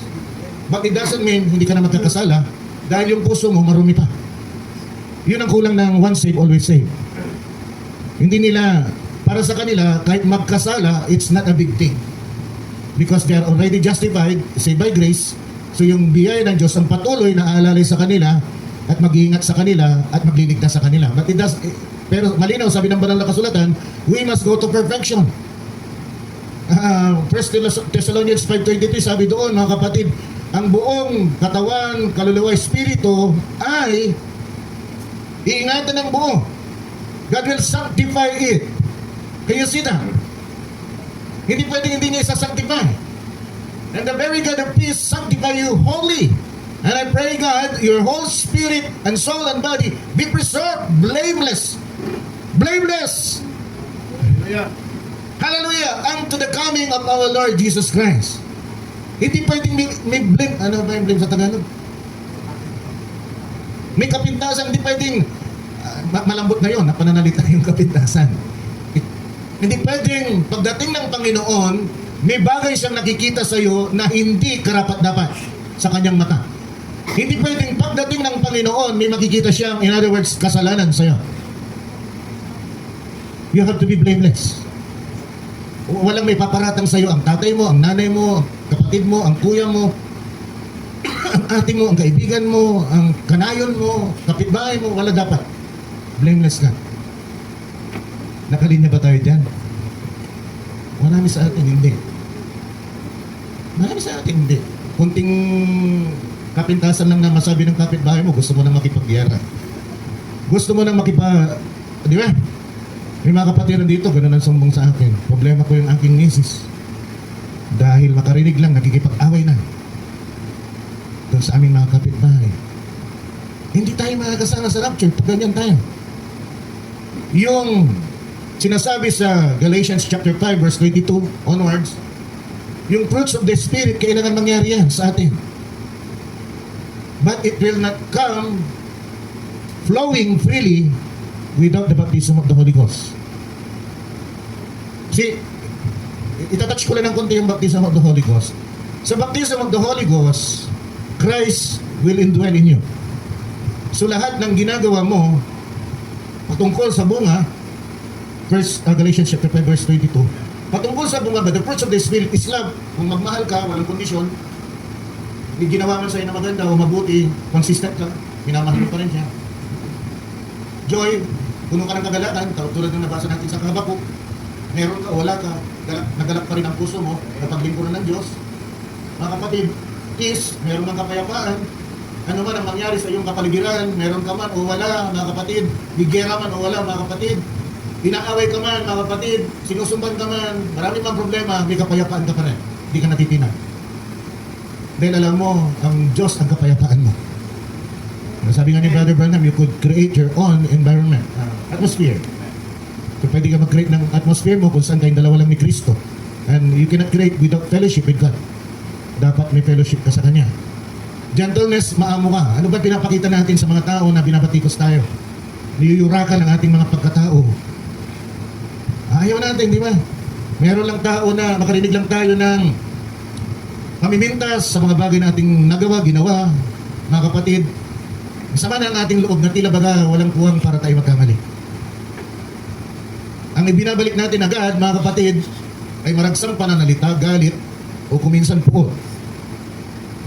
But it doesn't mean hindi ka na magkakasala dahil yung puso mo marumi pa. Yun ang kulang ng once saved, always saved. Hindi nila, para sa kanila, kahit magkasala, it's not a big thing. Because they are already justified, saved by grace. So yung biyaya ng Diyos ang patuloy na aalalay sa kanila at mag-iingat sa kanila at magliligtas sa kanila. But it does, pero malinaw, sabi ng banal na kasulatan, we must go to perfection. 1 Thessalonians 5:23, sabi doon, mga kapatid, ang buong katawan, kaluluwa, espiritu ay iingatan ng buo. God will sanctify it. Can you see that? Hindi pwedeng hindi niya isa-sanctify. And the very God of peace sanctify you wholly. And I pray, God, your whole spirit and soul and body be preserved blameless. Blameless. Hallelujah. Hallelujah. Unto the coming of our Lord Jesus Christ. Hindi pwedeng may blame. Ano ba yung blame sa Tagalog? May kapintasan. Hindi pwedeng malambot na yun. Napananalita yung kapintasan. Hindi pwedeng pagdating ng Panginoon, may bagay siyang nakikita sa iyo na hindi karapat-dapat sa kanyang mata. Hindi pwedeng pagdating ng Panginoon, may makikita siyang, in other words, kasalanan sa iyo. You have to be blameless. Walang may paparatang sa iyo ang tatay mo, ang nanay mo, kapatid mo, ang kuya mo, ang ate mo, ang kaibigan mo, ang kanayon mo, kapitbahay mo, wala dapat. Blameless ka. Nakalinya ba tayo dyan? Marami sa atin hindi. Marami sa atin hindi. Kunting kapintasan lang na masabi ng kapitbahay mo, gusto mo na makipagyara. Gusto mo na di ba? May mga kapatiran dito, ganun ang sumbong sa akin. Problema ko yung aking misis. Dahil makarinig lang, nakikipag-away na. Doon sa aming mga kapitbahay. Hindi tayo makakasama sa rapture pag ganyan tayo. Yung sinasabi sa Galatians chapter 5 verse 22 onwards, yung fruits of the Spirit, kailangan mangyari yan sa atin. But it will not come flowing freely without the baptism of the Holy Ghost. See, itatouch ko lang ng konti yung baptism of the Holy Ghost. Sa baptism of the Holy Ghost, Christ will indwell in you. So lahat ng ginagawa mo patungkol sa bunga, Galatians chapter 5 verse 22, patungkol sa bunga, the fruits of the Spirit is love. Kung magmahal ka, walang kondisyon, may ginawa man sa'yo na maganda o mabuti, consistent ka, minamahal mo pa rin siya. Joy, puno ka ng kagalakan, tulad ng nabasa natin sa Habakuk, meron ka, wala ka, nagalak pa rin ang puso mo, napaglingkuran ng Diyos. Mga kapatid, peace, meron ng kapayapaan, ano man ang mangyari sa iyong kapaligiran, meron ka man o wala, mga kapatid, bigera man o wala, mga kapatid, inaaway ka man, mga kapatid, sinusumban ka man, marami mang problema, may kapayapaan ka pa rin, hindi ka natitinag. Dahil alam mo, ang Diyos ang kapayapaan mo. Sabi nga ni Brother Branham, you could create your own environment, atmosphere. So pwede ka mag-create ng atmosphere mo kung saan kayong dalawa lang ni Kristo. And you cannot create without fellowship with God. Dapat may fellowship ka sa Kanya. Gentleness, maamo ka. Ano ba pinapakita natin sa mga tao na binabatikos tayo? Niyuyurakan ang ating mga pagkatao. Ayaw natin, di ba? Meron lang tao na makarinig lang tayo ng pamimintas sa mga bagay nating nagawa, ginawa. Mga kapatid, masama na ang ating loob na tila baga walang kuwang para tayo magkamali. Ang ibinabalik natin agad, mga kapatid, ay maragsang pananalita, galit, o kuminsan puot.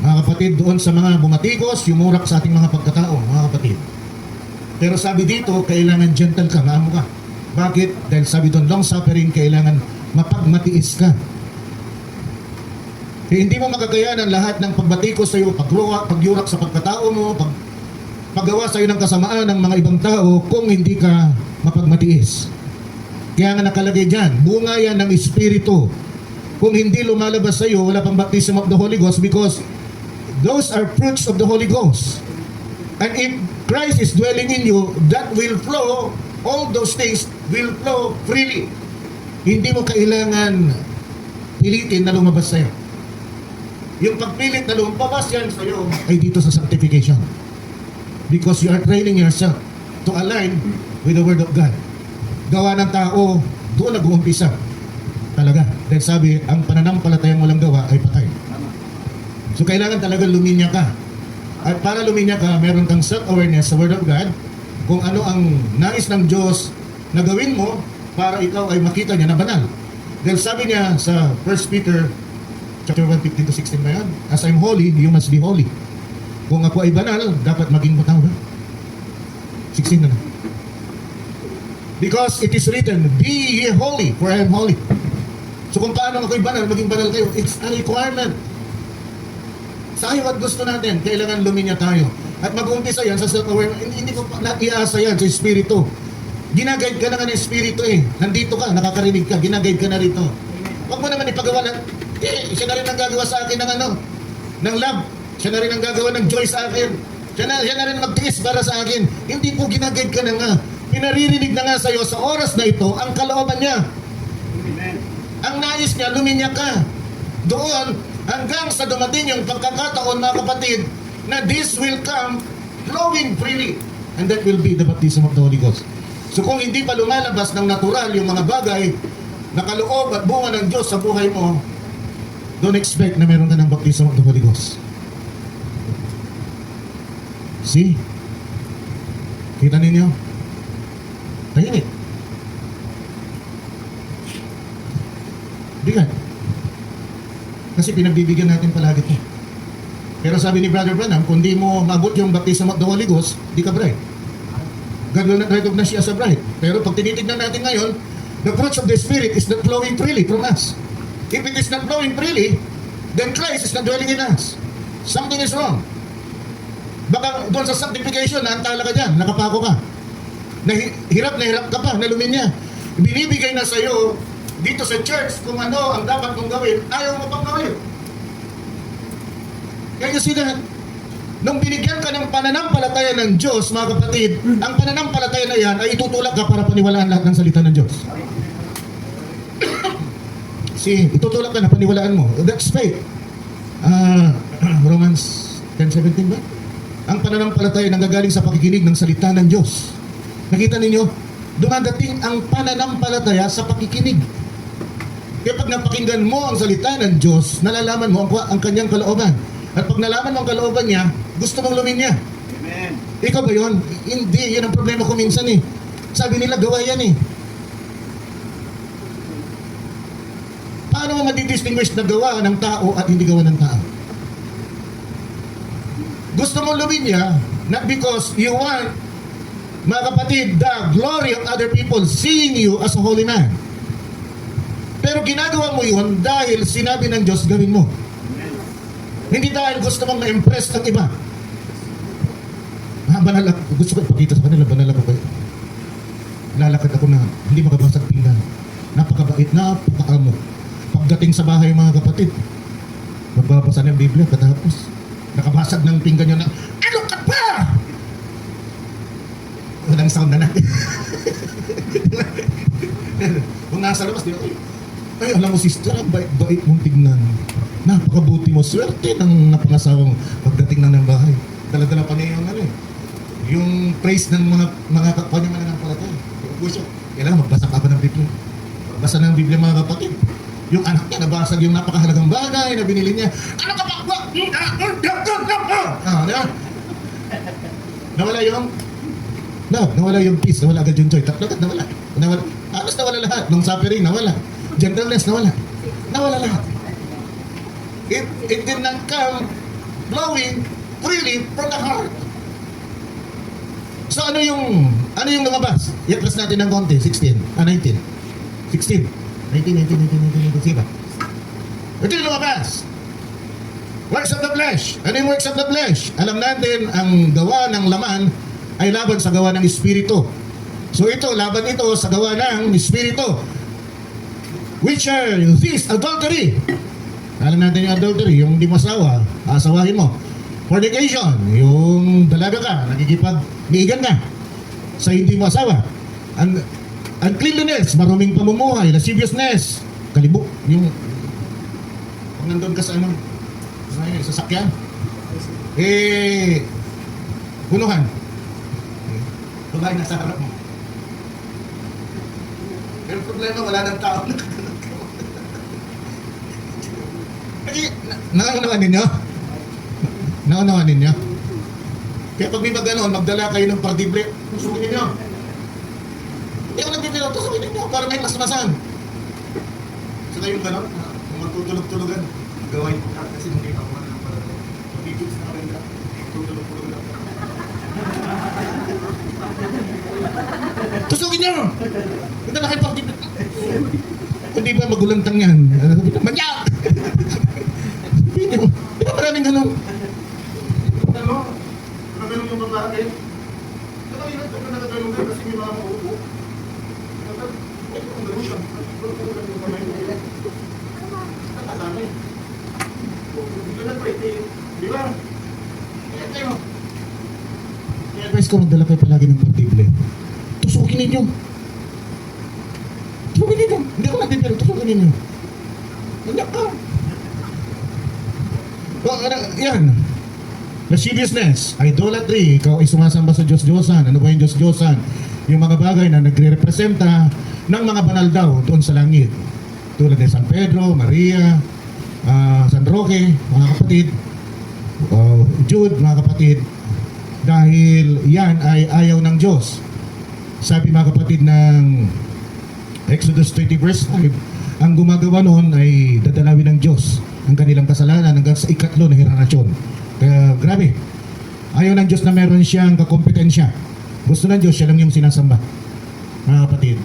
Mga kapatid, doon sa mga bumatikos, yumurak sa ating mga pagkatao, mga kapatid. Pero sabi dito, kailangan gentle ka, maamo ka. Bakit? Dahil sabi doon, long suffering, kailangan mapagmatiis ka. Hindi mo magagayanan lahat ng pagbatikos sa iyo, pagyurak sa pagkatao mo, paggawa sa iyo ng kasamaan ng mga ibang tao kung hindi ka mapagmatiis. Kaya nga nakalagay dyan, bunga yan ng Espiritu. Kung hindi lumalabas sa iyo, wala pang baptism of the Holy Ghost because those are fruits of the Holy Ghost. And if Christ is dwelling in you, that will flow, all those things will flow freely. Hindi mo kailangan pilitin na lumabas sa iyo. Yung pagpilit na lumabas yan sa iyo ay dito sa sanctification. Because you are training yourself to align with the Word of God. Gawa ng tao, doon nag-uumpisa. Talaga. Dahil sabi, ang pananampalatayang walang gawa ay patay. So kailangan talaga luminya ka. At para luminya ka, meron kang self-awareness sa Word of God kung ano ang nais ng Diyos na gawin mo para ikaw ay makita niya na banal. Dahil sabi niya sa 1 Peter chapter 1, 15-16 ba yan? As I'm holy, you must be holy. Kung ako ay banal, dapat maging matao ba? 16 na na. Because it is written, be ye holy, for I am holy. So kung paano ako'y banal, maging banal kayo, it's a requirement. Sa ayaw at gusto natin, kailangan luminya tayo. At mag-umpisa yan sa self-awareness. Hindi ko iasa yan sa Espiritu. Ginaguide ka na nga ng Espiritu eh. Nandito ka, nakakarinig ka, ginaguide ka na rito. Huwag mo naman ipagawa ng, siya na rin ang gagawa sa akin ng love. Siya na rin ang gagawa ng joy sa akin. Siya na rin magtiis para sa akin. Hindi po ginaguide ka na nga. Pinaririnig na nga sa iyo sa oras na ito ang kalooban niya. Amen. Ang nais niya, luminya ka. Doon, hanggang sa dumating yung pagkakataon, mga kapatid, na this will come flowing freely. And that will be the baptism of the Holy Ghost. So kung hindi pa lumalabas ng natural yung mga bagay na kaloob at bunga ng Diyos sa buhay mo, don't expect na meron ka ng baptism of the Holy Ghost. See? Kita ninyo? Tahimik. Bigat. Kasi pinagbibigyan natin palagi ito. Pero sabi ni Brother Branham, kung di mo maabot yung baptism of the Holy Ghost, di ka bride. God will not recognize you as a bride. Pero pag tinitignan natin ngayon, the fruits of the Spirit is not flowing freely from us. If it is not flowing freely, then Christ is not dwelling in us. Something is wrong. Baka doon sa sanctification, naantala ka dyan, nakapako ka. Hirap ka pa, na luminya. Binibigay na sa iyo dito sa church kung ano ang dapat mong gawin, ayaw mo pang gawin. Kaya kasi na, nung binigyan ka ng pananampalataya ng Diyos, mga kapatid, ang pananampalataya na yan ay itutulak ka para paniwalaan lahat ng salita ng Diyos. Itutulak ka na, paniwalaan mo. That's faith. Romans 10:17 ba? Ang pananampalataya nanggagaling sa pakikinig ng salita ng Diyos. Nakita ninyo, dumadating ang pananampalataya sa pakikinig. Kaya pag napakinggan mo ang salita ng Diyos, nalalaman mo ang kanyang kalooban. At pag nalaman mo ang kalooban niya, gusto mong luminya. Amen. Ikaw ba yun? Hindi, yan ang problema ko minsan eh. Sabi nila, gawa yan eh. Paano mo madidistinguish na gawa ng tao at hindi gawa ng tao? Gusto mong luminya, not because you want mga kapatid, the glory of other people seeing you as a holy man. Pero ginagawa mo yun dahil sinabi ng Diyos gawin mo. Hindi dahil gusto mong na-impress ng iba. Banal ako. Gusto ko ipakita sa kanila, banal ako kayo. Lalakad ako na hindi makabasag pinggan. Napakabait, napakaamo. Pagdating sa bahay mga kapatid, magbabasa ng Biblia katapos. Nakabasag ng pinggan nyo na, ano ka pa? Walang sound na natin. Kung nasa labas, di ba? Ay, alam mo sister, ang bait-bait mong tignan. Napakabuti mo. Swerte ng napangasawang pagdating ng bahay. Dala-dala pa niya yung ano eh. Yung praise ng mga kapwa niya mananampalataya. Yung puso. Kailangan magbasa ka pa ng Biblia. Magbasa ng Biblia mga kapatid. Yung anak niya nabasag yung napakahalagang bagay na binili niya. Ano ka ba? Di ba? Nawala yung nawala yung peace, nawala agad yung joy. Agad nawala. Halos nawala lahat. Nung suffering, nawala. Gentleness, nawala. Nawala lahat. It did not come flowing freely from the heart. So ano yung lumabas? I-press natin ng konti, 19. 16. 19, diba? Ito yung lumabas. Works of the flesh. Ano yung works of the flesh? Alam natin, ang gawa ng laman ay laban sa gawa ng espiritu. So ito, laban ito sa gawa ng espiritu. Which are this, adultery. Alam natin yung adultery, yung di mo asawa, asawahin mo. Fornication, yung dalaga ka, nakikipag-iigan ka sa hindi mo asawa. Uncleanliness, maruming pamumuhay, lasciviousness, kalibok, yung kung nandun ka sa sasakyan, punuhan. Babae nasa harap mo. Pero problema, wala ng tao. Nakakanawan ninyo? Nakakanawan ninyo? Kaya pag may maganoon, magdala kayo ng partible, tusukin ninyo. Hindi ako nagbibiro, tusukin ninyo para may masmasan. Saka yung gano'n, kung magtutulog-tulogan, gawin ko kasi hindi ako na para mabibig sa kalenda, tutulog-tulogan. Tusukin nyo! Magdala kayo partible. Hindi ba magulantang yan? Manyak! Hindi ba maraming ganun? Ano? Nagagalong yung babae? Nakalilang ko na nagagalong ka kasi may mga maupo. Ang gano'n siya. Nakasanay. Dito na pwede. Di ba? Kaya kayo. Kaya advice ko, magdala kayo palagi ng partible. Tusukin ninyo. Tusukin ninyo. Hindi ako nagbibiro. Tusukin ninyo. Manyak ka. Yan. Lasciviousness, idolatry, ikaw ay sumasamba sa Diyos-Diyosan. Ano ba yung Diyos-Diyosan? Yung mga bagay na nagre-representa ng mga banal daw doon sa langit. Tulad ng San Pedro, Maria, San Roque, mga kapatid, Jude, mga kapatid. Dahil yan ay ayaw ng Diyos. Sabi mga kapatid ng Exodus 20 verse 5, ang gumagawa noon ay dadalawin ng Diyos ang kanilang kasalanan hanggang sa ikatlo na henerasyon. Kaya grabe, ayaw ng Diyos na meron siyang kakompetensya. Gusto ng Diyos, siya lang yung sinasamba. Mga kapatid,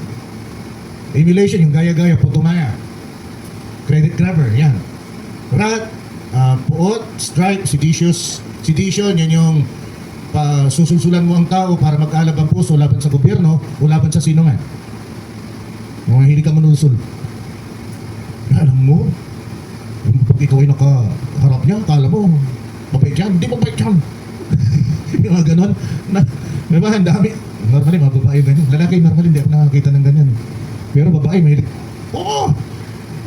emulation, yung gaya-gaya, putumaya, credit grabber, yan. Wrath, puot, strife, sedition, yan yung susulsulan mo ang tao para mag-alab ang puso laban sa gobyerno o laban sa sino man. Mga hilig ka manusul. Alam mo, pag ikaw ay nakaharap niya, akala mo, mabait yan. Hindi mabait yan. Yung mga ganon. Diba, ang dami. Normally, mga babae ganyan. Lalaki, normally, hindi ako nakakita ng ganyan. Pero babae, mahilig. Oo!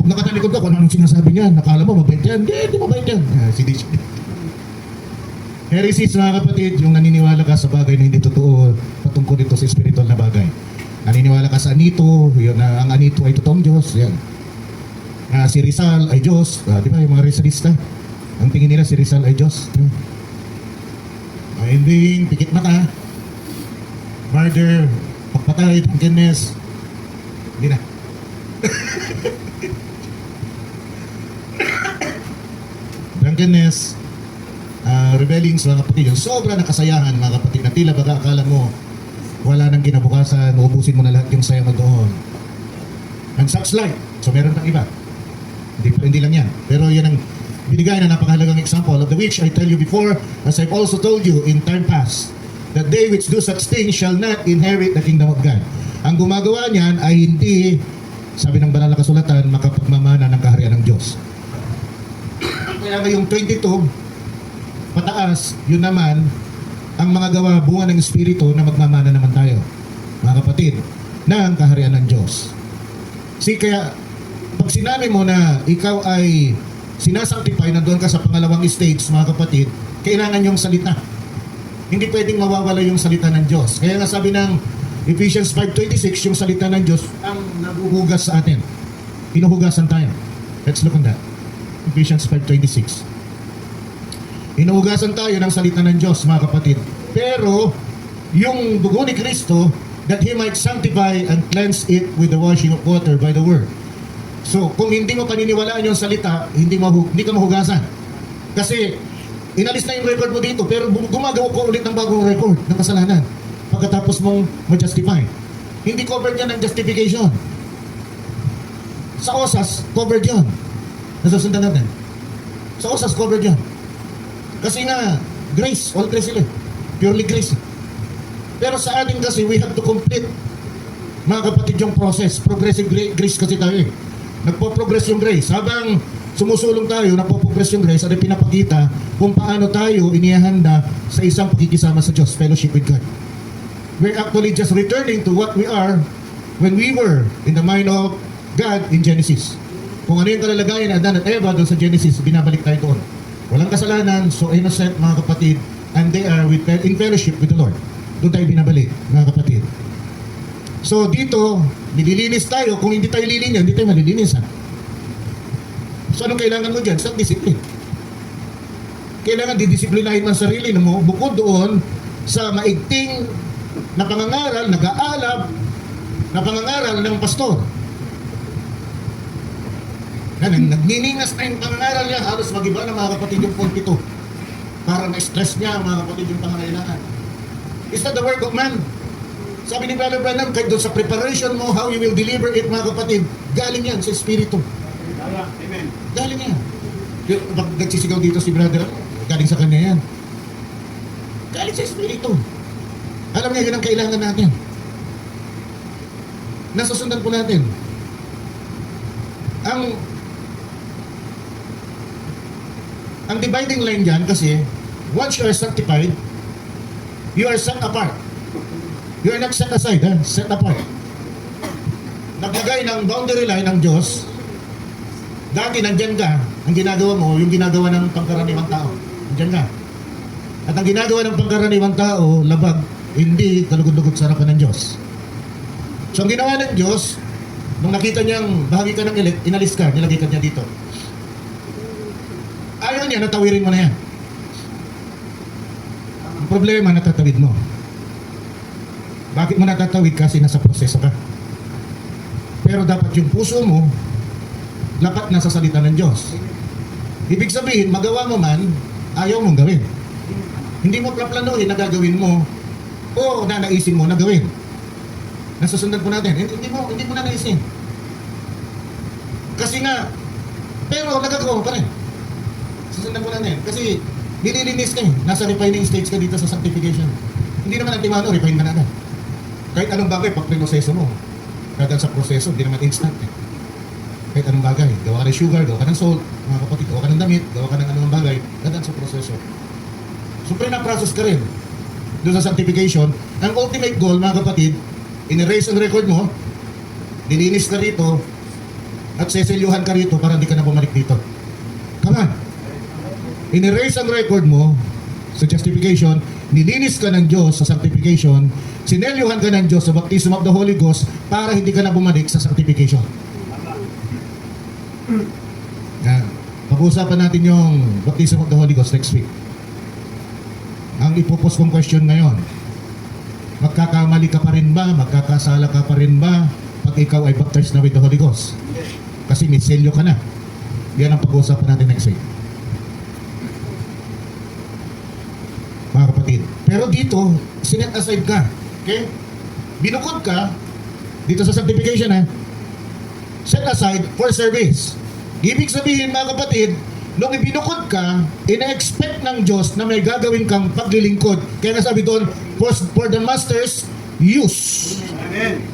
Pag nakatalikod ka, kung anong sinasabi niya, nakala mo, mabait yan. Hindi mabait yan. Si DJ. Heresies, mga kapatid, yung naniniwala ka sa bagay na hindi totoo patungkol dito sa spiritual na bagay. Naniniwala ka sa anito, yun, ang anito ay totoong Diyos. Yan. Si Rizal ay Diyos, di ba yung mga Rizalista, ang tingin nila si Rizal ay Diyos. Hindi, pikit mata, murder, pagpatay, drunkenness, hindi na. Drunkenness, rebelling sa mga kapatid, yung sobra na kasayahan mga kapatid na tila baga akala mo wala nang kinabukasan, ubusin mo na lahat yung saya mo doon. And such like. So meron pang iba. Hindi lang yan. Pero yan ang binigay na napakahalagang example of the which I tell you before, as I've also told you in time past, that they which do such things shall not inherit the kingdom of God. Ang gumagawa niyan ay hindi, sabi ng banal na kasulatan, makapagmamana ng kaharian ng Diyos. Kaya ngayong 22, pataas, yun naman, ang mga gawa bunga ng Espiritu na magmamana naman tayo, mga kapatid, ng kaharian ng Diyos. Kaya, pag sinabi mo na ikaw ay sinasanctify, nandoon ka sa pangalawang stage, mga kapatid, kailangan yung salita. Hindi pwedeng mawawala yung salita ng Diyos. Kaya nga sabi ng Ephesians 5:26, yung salita ng Diyos ang naguhugas sa atin. Pinuhugasan tayo. Let's look on that. Ephesians 5:26. Pinuhugasan tayo ng salita ng Diyos, mga kapatid. Pero, yung dugo ni Kristo, that He might sanctify and cleanse it with the washing of water by the word. So, kung hindi mo paniniwalaan yung salita, hindi ka mahugasan. Kasi, inalis na yung record mo dito, pero gumagawa ko ulit ng bagong record ng kasalanan. Pagkatapos mong ma-justify. Hindi covered yan ng justification. Sa OSAS, covered yan. Nasusundan natin. Sa OSAS, covered yan. Kasi nga, grace, all grace sila. Purely grace. Pero sa atin kasi, we have to complete, mga kapatid, yung process. Progressive grace kasi tayo eh. Nagpo-progress yung grace. Habang sumusulong tayo, nagpo-progress yung grace, at pinapakita kung paano tayo inihahanda sa isang pakikisama sa Diyos, fellowship with God. We're actually just returning to what we are when we were in the mind of God in Genesis. Kung ano yung kalalagayan ng Adan at Eva doon sa Genesis, binabalik tayo doon. Walang kasalanan, so innocent, mga kapatid, and they are in fellowship with the Lord. Doon tayo binabalik, mga kapatid. So dito, nililinis tayo. Kung hindi tayo lilinis, hindi tayo malilinis. Ha? So anong kailangan mo dyan? Self-discipline. Kailangan didisiplinahin mo ang sarili mo bukod doon sa maigting na pangangaral, nag-aalab na pangangaral ng pastor. Nagniningas na yung pangangaral niya, halos mag-iba na mga kapatid yung 42. Parang na-stress niya mga kapatid yung pangangailangan. Is that the work of man? Sabi ni Brother Branham, kahit doon sa preparation mo, how you will deliver it, mga kapatid, galing yan sa Espiritu. Amen. Galing yan. Pag nagsisigaw dito si Brother, galing sa kanya yan. Galing sa Espiritu. Alam niya, yun ang kailangan natin. Nasusundan po natin. Ang dividing line dyan kasi, once you are sanctified, you are set apart. You are not set aside, set apart. Naglagay ng boundary line ng Diyos. Dati nandyan ka, ang ginagawa mo, yung ginagawa ng pangkaraniwang tao. Nandyan ka. At ang ginagawa ng pangkaraniwang tao, labag, hindi kalugod-lugod sa harapan ng Diyos. So ang ginawa ng Diyos, nung nakita niyang bahagi ka ng elect, inalis ka, nilagay ka niya dito. Ayaw niya, natawirin mo na yan. Ang problema, natatawid mo. Bakit mo natatawid? Kasi nasa proseso ka. Pero dapat yung puso mo, dapat nasa salita ng Diyos. Ibig sabihin, magawa mo man, ayaw mong gawin. Hindi mo plaplanuhin na gagawin mo o nanaisin mo na gawin. Nasusundan po natin. Hindi mo nanaisin. Kasi nga, pero nagagawa mo pa rin. Susundan po natin. Kasi nililinis ka eh. Nasa refining stage ka dito sa sanctification. Hindi naman antimano, refine ka na agad. Kahit anong bagay, pag proseso mo, dadaan sa proseso, hindi naman instant eh. Kahit anong bagay, gawa ka ng sugar, gawa ka ng salt, mga kapatid, gawa ka ng damit, gawa ka ng anong bagay, dadaan sa proseso. So, pre-na-process ka rin. Doon sa sanctification, ang ultimate goal, mga kapatid, in-erase ang record mo, dilinis ka rito, at seselyuhan ka rito para hindi ka na bumalik dito. Come on! In-erase ang record mo sa justification, nilinis ka ng Diyos sa sanctification, sinelyuhan ka ng Diyos sa baptism of the Holy Ghost para hindi ka na bumalik sa sanctification. Pag-uusapan natin yung baptism of the Holy Ghost next week. Ang ipopos kong question ngayon, magkakamali ka pa rin ba? Magkakasala ka pa rin ba pag ikaw ay baptized na with the Holy Ghost? Kasi may selyo ka na. Yan ang pag-uusapan natin next week. Mga kapatid. Pero dito, sinet aside ka. Okay? binukod ka, dito sa sanctification set aside for service. Ibig sabihin mga kapatid, nung ibinukod ka, ina-expect ng Diyos na may gagawin kang paglilingkod. Kaya nga sabi doon, for the master's use. Amen.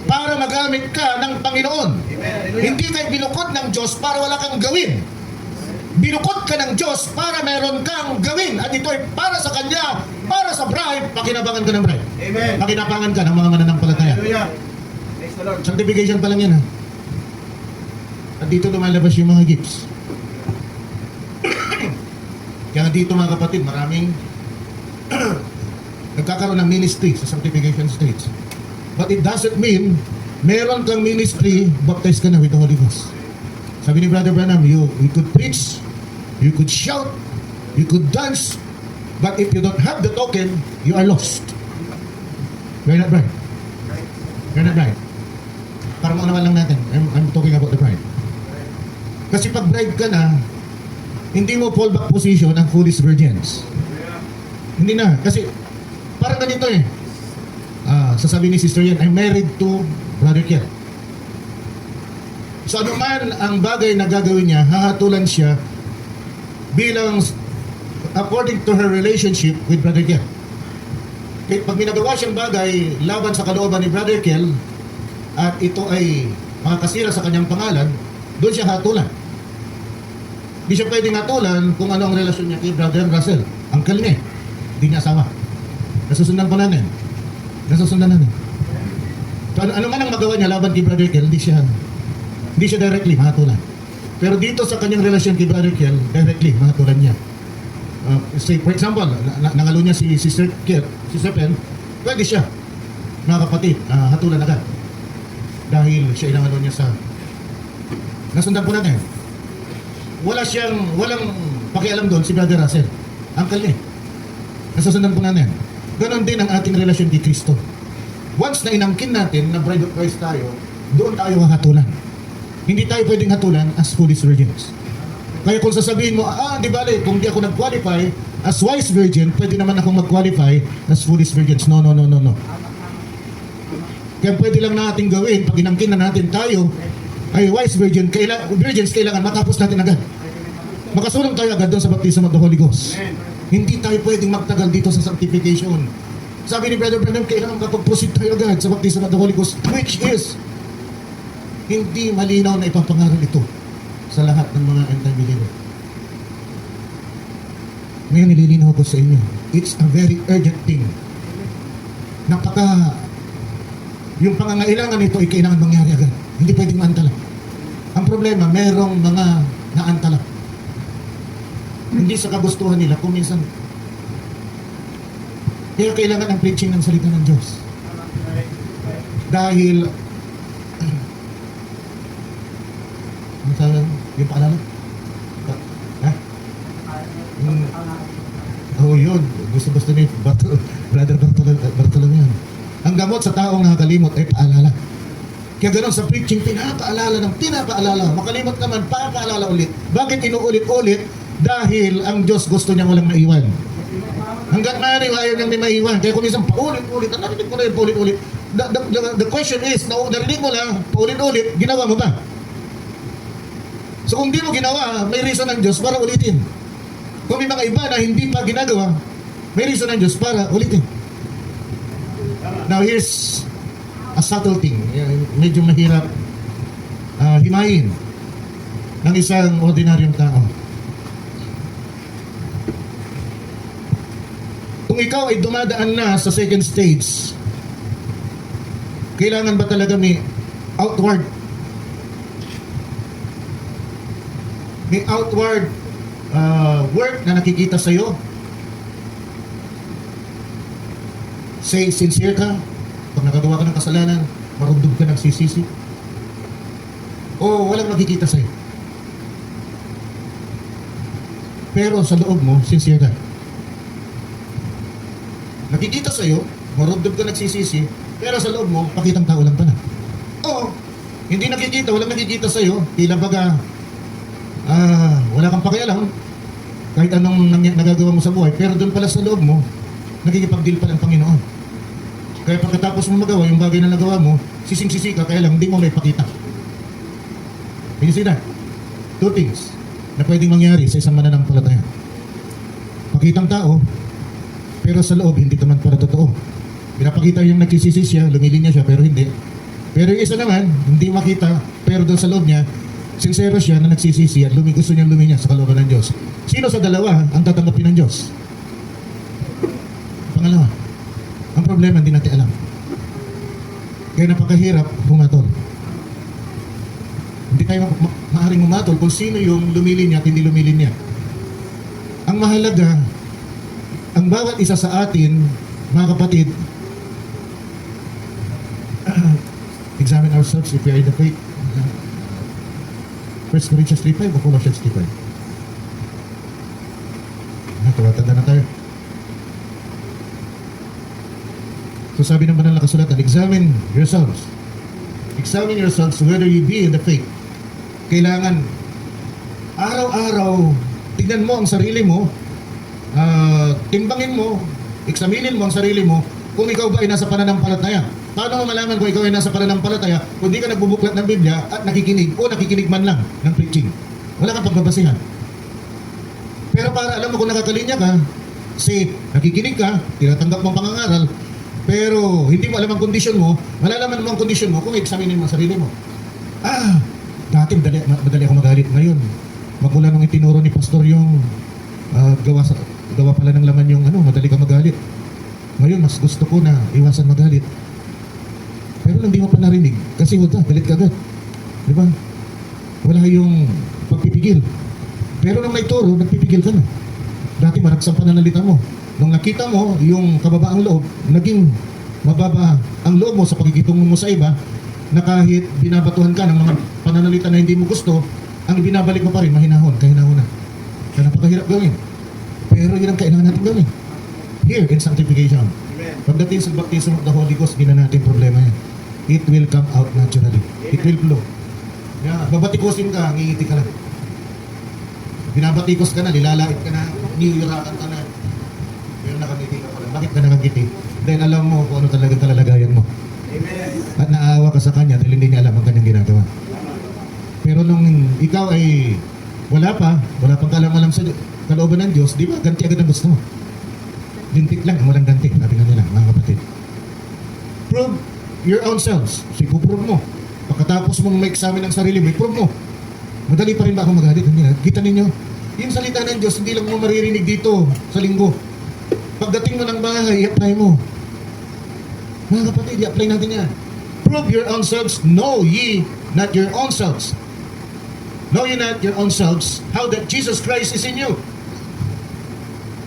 Para magamit ka ng Panginoon. Hindi kayo binukod ng Diyos para wala kang gawin. Binukod ka ng Diyos para meron kang gawin. At ito ay para sa Kanya, para sa bride, pakinabangan ka ng bride. Amen. Pakinabangan ka ng mga mananampalataya. Hallelujah. Praise the Lord. Sanctification pa lang yan At dito lumalabas yung mga gifts. Kaya dito mga kapatid, maraming nagkakaroon ng ministry sa sanctification stage. But it doesn't mean meron kang ministry, baptized ka na with the Holy Ghost. Sabi ni Brother Branham, you could preach, you could shout, you could dance, but if you don't have the token, you are lost. You're not right. You're not right. Para maunawan lang natin, I'm talking about the bride. Kasi pag bride ka na, hindi mo fallback position ang foolish virgins. Hindi na. Kasi parang ganito sasabi ni Sister Yan, I'm married to Brother Kiel. So ano man ang bagay na gagawin niya, hahatulan siya bilang according to her relationship with Brother Kiel. Kaya pag minagawa siyang bagay laban sa kalooban ni Brother Kiel at ito ay makakasira sa kanyang pangalan, doon siya hatulan. Hindi siya pwedeng hatulan kung ano ang relasyon niya kay Brother Russell. Uncle niya, hindi niya asawa. Nasusundan pa namin. Nasusundan namin. So ano man ang magawa niya laban kay Brother Kiel, hindi siya directly mahatulan. Pero dito sa kanyang relasyon kay Brother Kiel, directly mahatulan niya. Say for example, nangalo niya si Sister Kiel, Sister Pen, pwede siya, mga kapatid, hatulan agad. Dahil siya inangalo niya sa nasundan po natin. Walang pakialam doon si Brother Russell. Uncle niya. Nasusundan po natin. Ganon din ang ating relasyon kay Kristo. Once na inangkin natin na bride of Christ tayo, doon tayo hahatulan. Hindi tayo pwedeng hatulan as foolish virgins. Kaya kung sasabihin mo, di bale, kung di ako nag-qualify as wise virgin, pwede naman akong mag-qualify as foolish virgins. No. Kaya pwede lang natin gawin, pag inangkin na natin tayo, ay wise virgins, kailangan matapos natin agad. Makasulong tayo agad doon sa baptism of the Holy Ghost. Hindi tayo pwedeng magtagal dito sa sanctification. Sabi ni Brother Branham, kailangan kapag-proceed tayo agad sa baptism of the Holy Ghost, which is hindi malinaw na ipapangaral ito sa lahat ng mga anti-believer. Ngayon nililinaw ko sa inyo, it's a very urgent thing. Yung pangangailangan nito ay kailangan mangyari agad. Hindi pwedeng maantala. Ang problema, merong mga naantala. Hindi sa kagustuhan nila, kung minsan. Kaya kailangan ang preaching ng salita ng Diyos. Dahil, ano tawag? Yung paalala? Yun. Gusto ni Brother Bartolome yan. Ang gamot sa taong nakakalimot ay paalala. Kaya ganoon sa preaching, pinapaalala. Makalimot naman, papaalala ulit. Bakit inuulit-ulit? Dahil ang Diyos gusto niya walang maiwan. Hanggang maaari, ayaw niyang may maiwan. Kaya kung isang paulit-ulit, narinig mo na yun, paulit-ulit. The question is, narinig mo lang, paulit-ulit, ginawa mo ba? So kung di mo ginawa, may reason ng Diyos para ulitin. Kung may mga iba na hindi pa ginagawa, may reason ng Diyos para ulitin. Now here's a subtle thing. Medyo mahirap himayin ng isang ordinaryong tao. Kung ikaw ay dumadaan na sa second stage, kailangan ba talaga may outward work na nakikita sa'yo? Say, sincere ka. Pag nakagawa ka ng kasalanan, marugdog ka ng sisisi. O walang nakikita sa'yo. Pero sa loob mo, sincere ka. Nakikita sa'yo, marugdog ka nagsisisi, pero sa loob mo, pakitang tao lang pala. O, hindi nakikita, walang nakikita sa'yo, tila baga, wala kang pakialam, kahit anong nagagawa mo sa buhay, pero doon pala sa loob mo, nagkikipag-deal pala ang Panginoon. Kaya pagkatapos mo magawa, yung bagay na nagawa mo, sising-sisi ka, kaya lang hindi mo may pakita. Can you see that? Two things na pwedeng mangyari sa isang mananampalataya. Pakitang tao, pero sa loob, hindi naman para totoo. Pinapakita yung nagsisisi siya, lumilinya siya, pero hindi. Pero yung isa naman, hindi makita, pero doon sa loob niya, sincero siya na nagsisisi at gusto niyang luminya sa kalooban ng Diyos. Sino sa dalawa ang tatanggapin ng Diyos? Pangalawa, ang problema hindi natin alam. Kaya napakahirap pumatol. Hindi tayo maaaring umatol kung sino yung lumilinya at hindi lumilinya. Ang mahalaga, ang bawat isa sa atin, mga kapatid, examine ourselves if we are in the faith. 1 Corinthians 3:5 o Colossians 3:5? Tumatanda na tayo. So sabi ng banal na kasulatan, examine yourselves. Examine yourselves whether you be in the faith. Kailangan araw-araw tignan mo ang sarili mo, timbangin mo, examinin mo ang sarili mo kung ikaw ba ay nasa pananampalataya. Paano mo malaman kung ikaw ay nasa pananampalataya kung di ka nagbubuklat ng Biblia at nakikinig o nakikinig man lang ng preaching? Wala kang pagbabasihan. Pero para alam mo kung nakakalinya ka, nakikinig ka, tinatanggap mo ang pangangaral, pero hindi mo alam ang kondisyon mo, malalaman mo ang kondisyon mo kung examinin mo ang sarili mo. Dati madali ako magalit. Ngayon, magmula nung itinuro ni pastor yung gawa pala ng laman yung madali ka magalit. Ngayon, mas gusto ko na iwasan magalit. Pero hindi mo pa narinig kasi galit ka agad. Di ba? Wala yung pagpipigil. Pero nung may turo, nagpipigil ka na. Dati maragsang pananalita mo. Nung nakita mo yung kababaang loob, naging mababa ang loob mo sa pagkikitungo mo sa iba, na kahit binabatuhan ka ng mga pananalita na hindi mo gusto, ang binabalik mo pa rin, mahinahon, kahinahon na. Kaya napakahirap gawin. Pero yun ang kailangan natin gawin. Here in sanctification. Amen. Pagdating sa baptism of the Holy Ghost, hindi na natin problema yan. It will come out naturally. It will flow. Yeah, babatikusin ka, ngingiti ka lang. Binabatikos ka na, nilalait ka na, niyurakan ka na. Pero nakangiti ka pa lang. Bakit ka nakangiti? Dahil alam mo kung ano talagang kalalagayan mo. Amen. At naawa ka sa kanya dahil hindi niya alam ang kanyang ginagawa. Pero nung ikaw ay wala pang kalam-alam sa kalooban ng Diyos, di ba, ganti agad ang gusto mo. Lintik lang, walang ganti, sabi nga nila, mga kapatid. Prove your own selves. Prove mo. Pagkatapos mong ma-examine ang sarili mo, prove mo. Madali pa rin ba ako magalit? Hindi na. Kita ninyo, yung salita ng Diyos, hindi lang mo maririnig dito sa linggo. Pagdating mo ng bahay, i-apply mo. Mga kapatid, i-apply natin yan. Prove your own selves, know ye not your own selves. Know ye not your own selves, how that Jesus Christ is in you.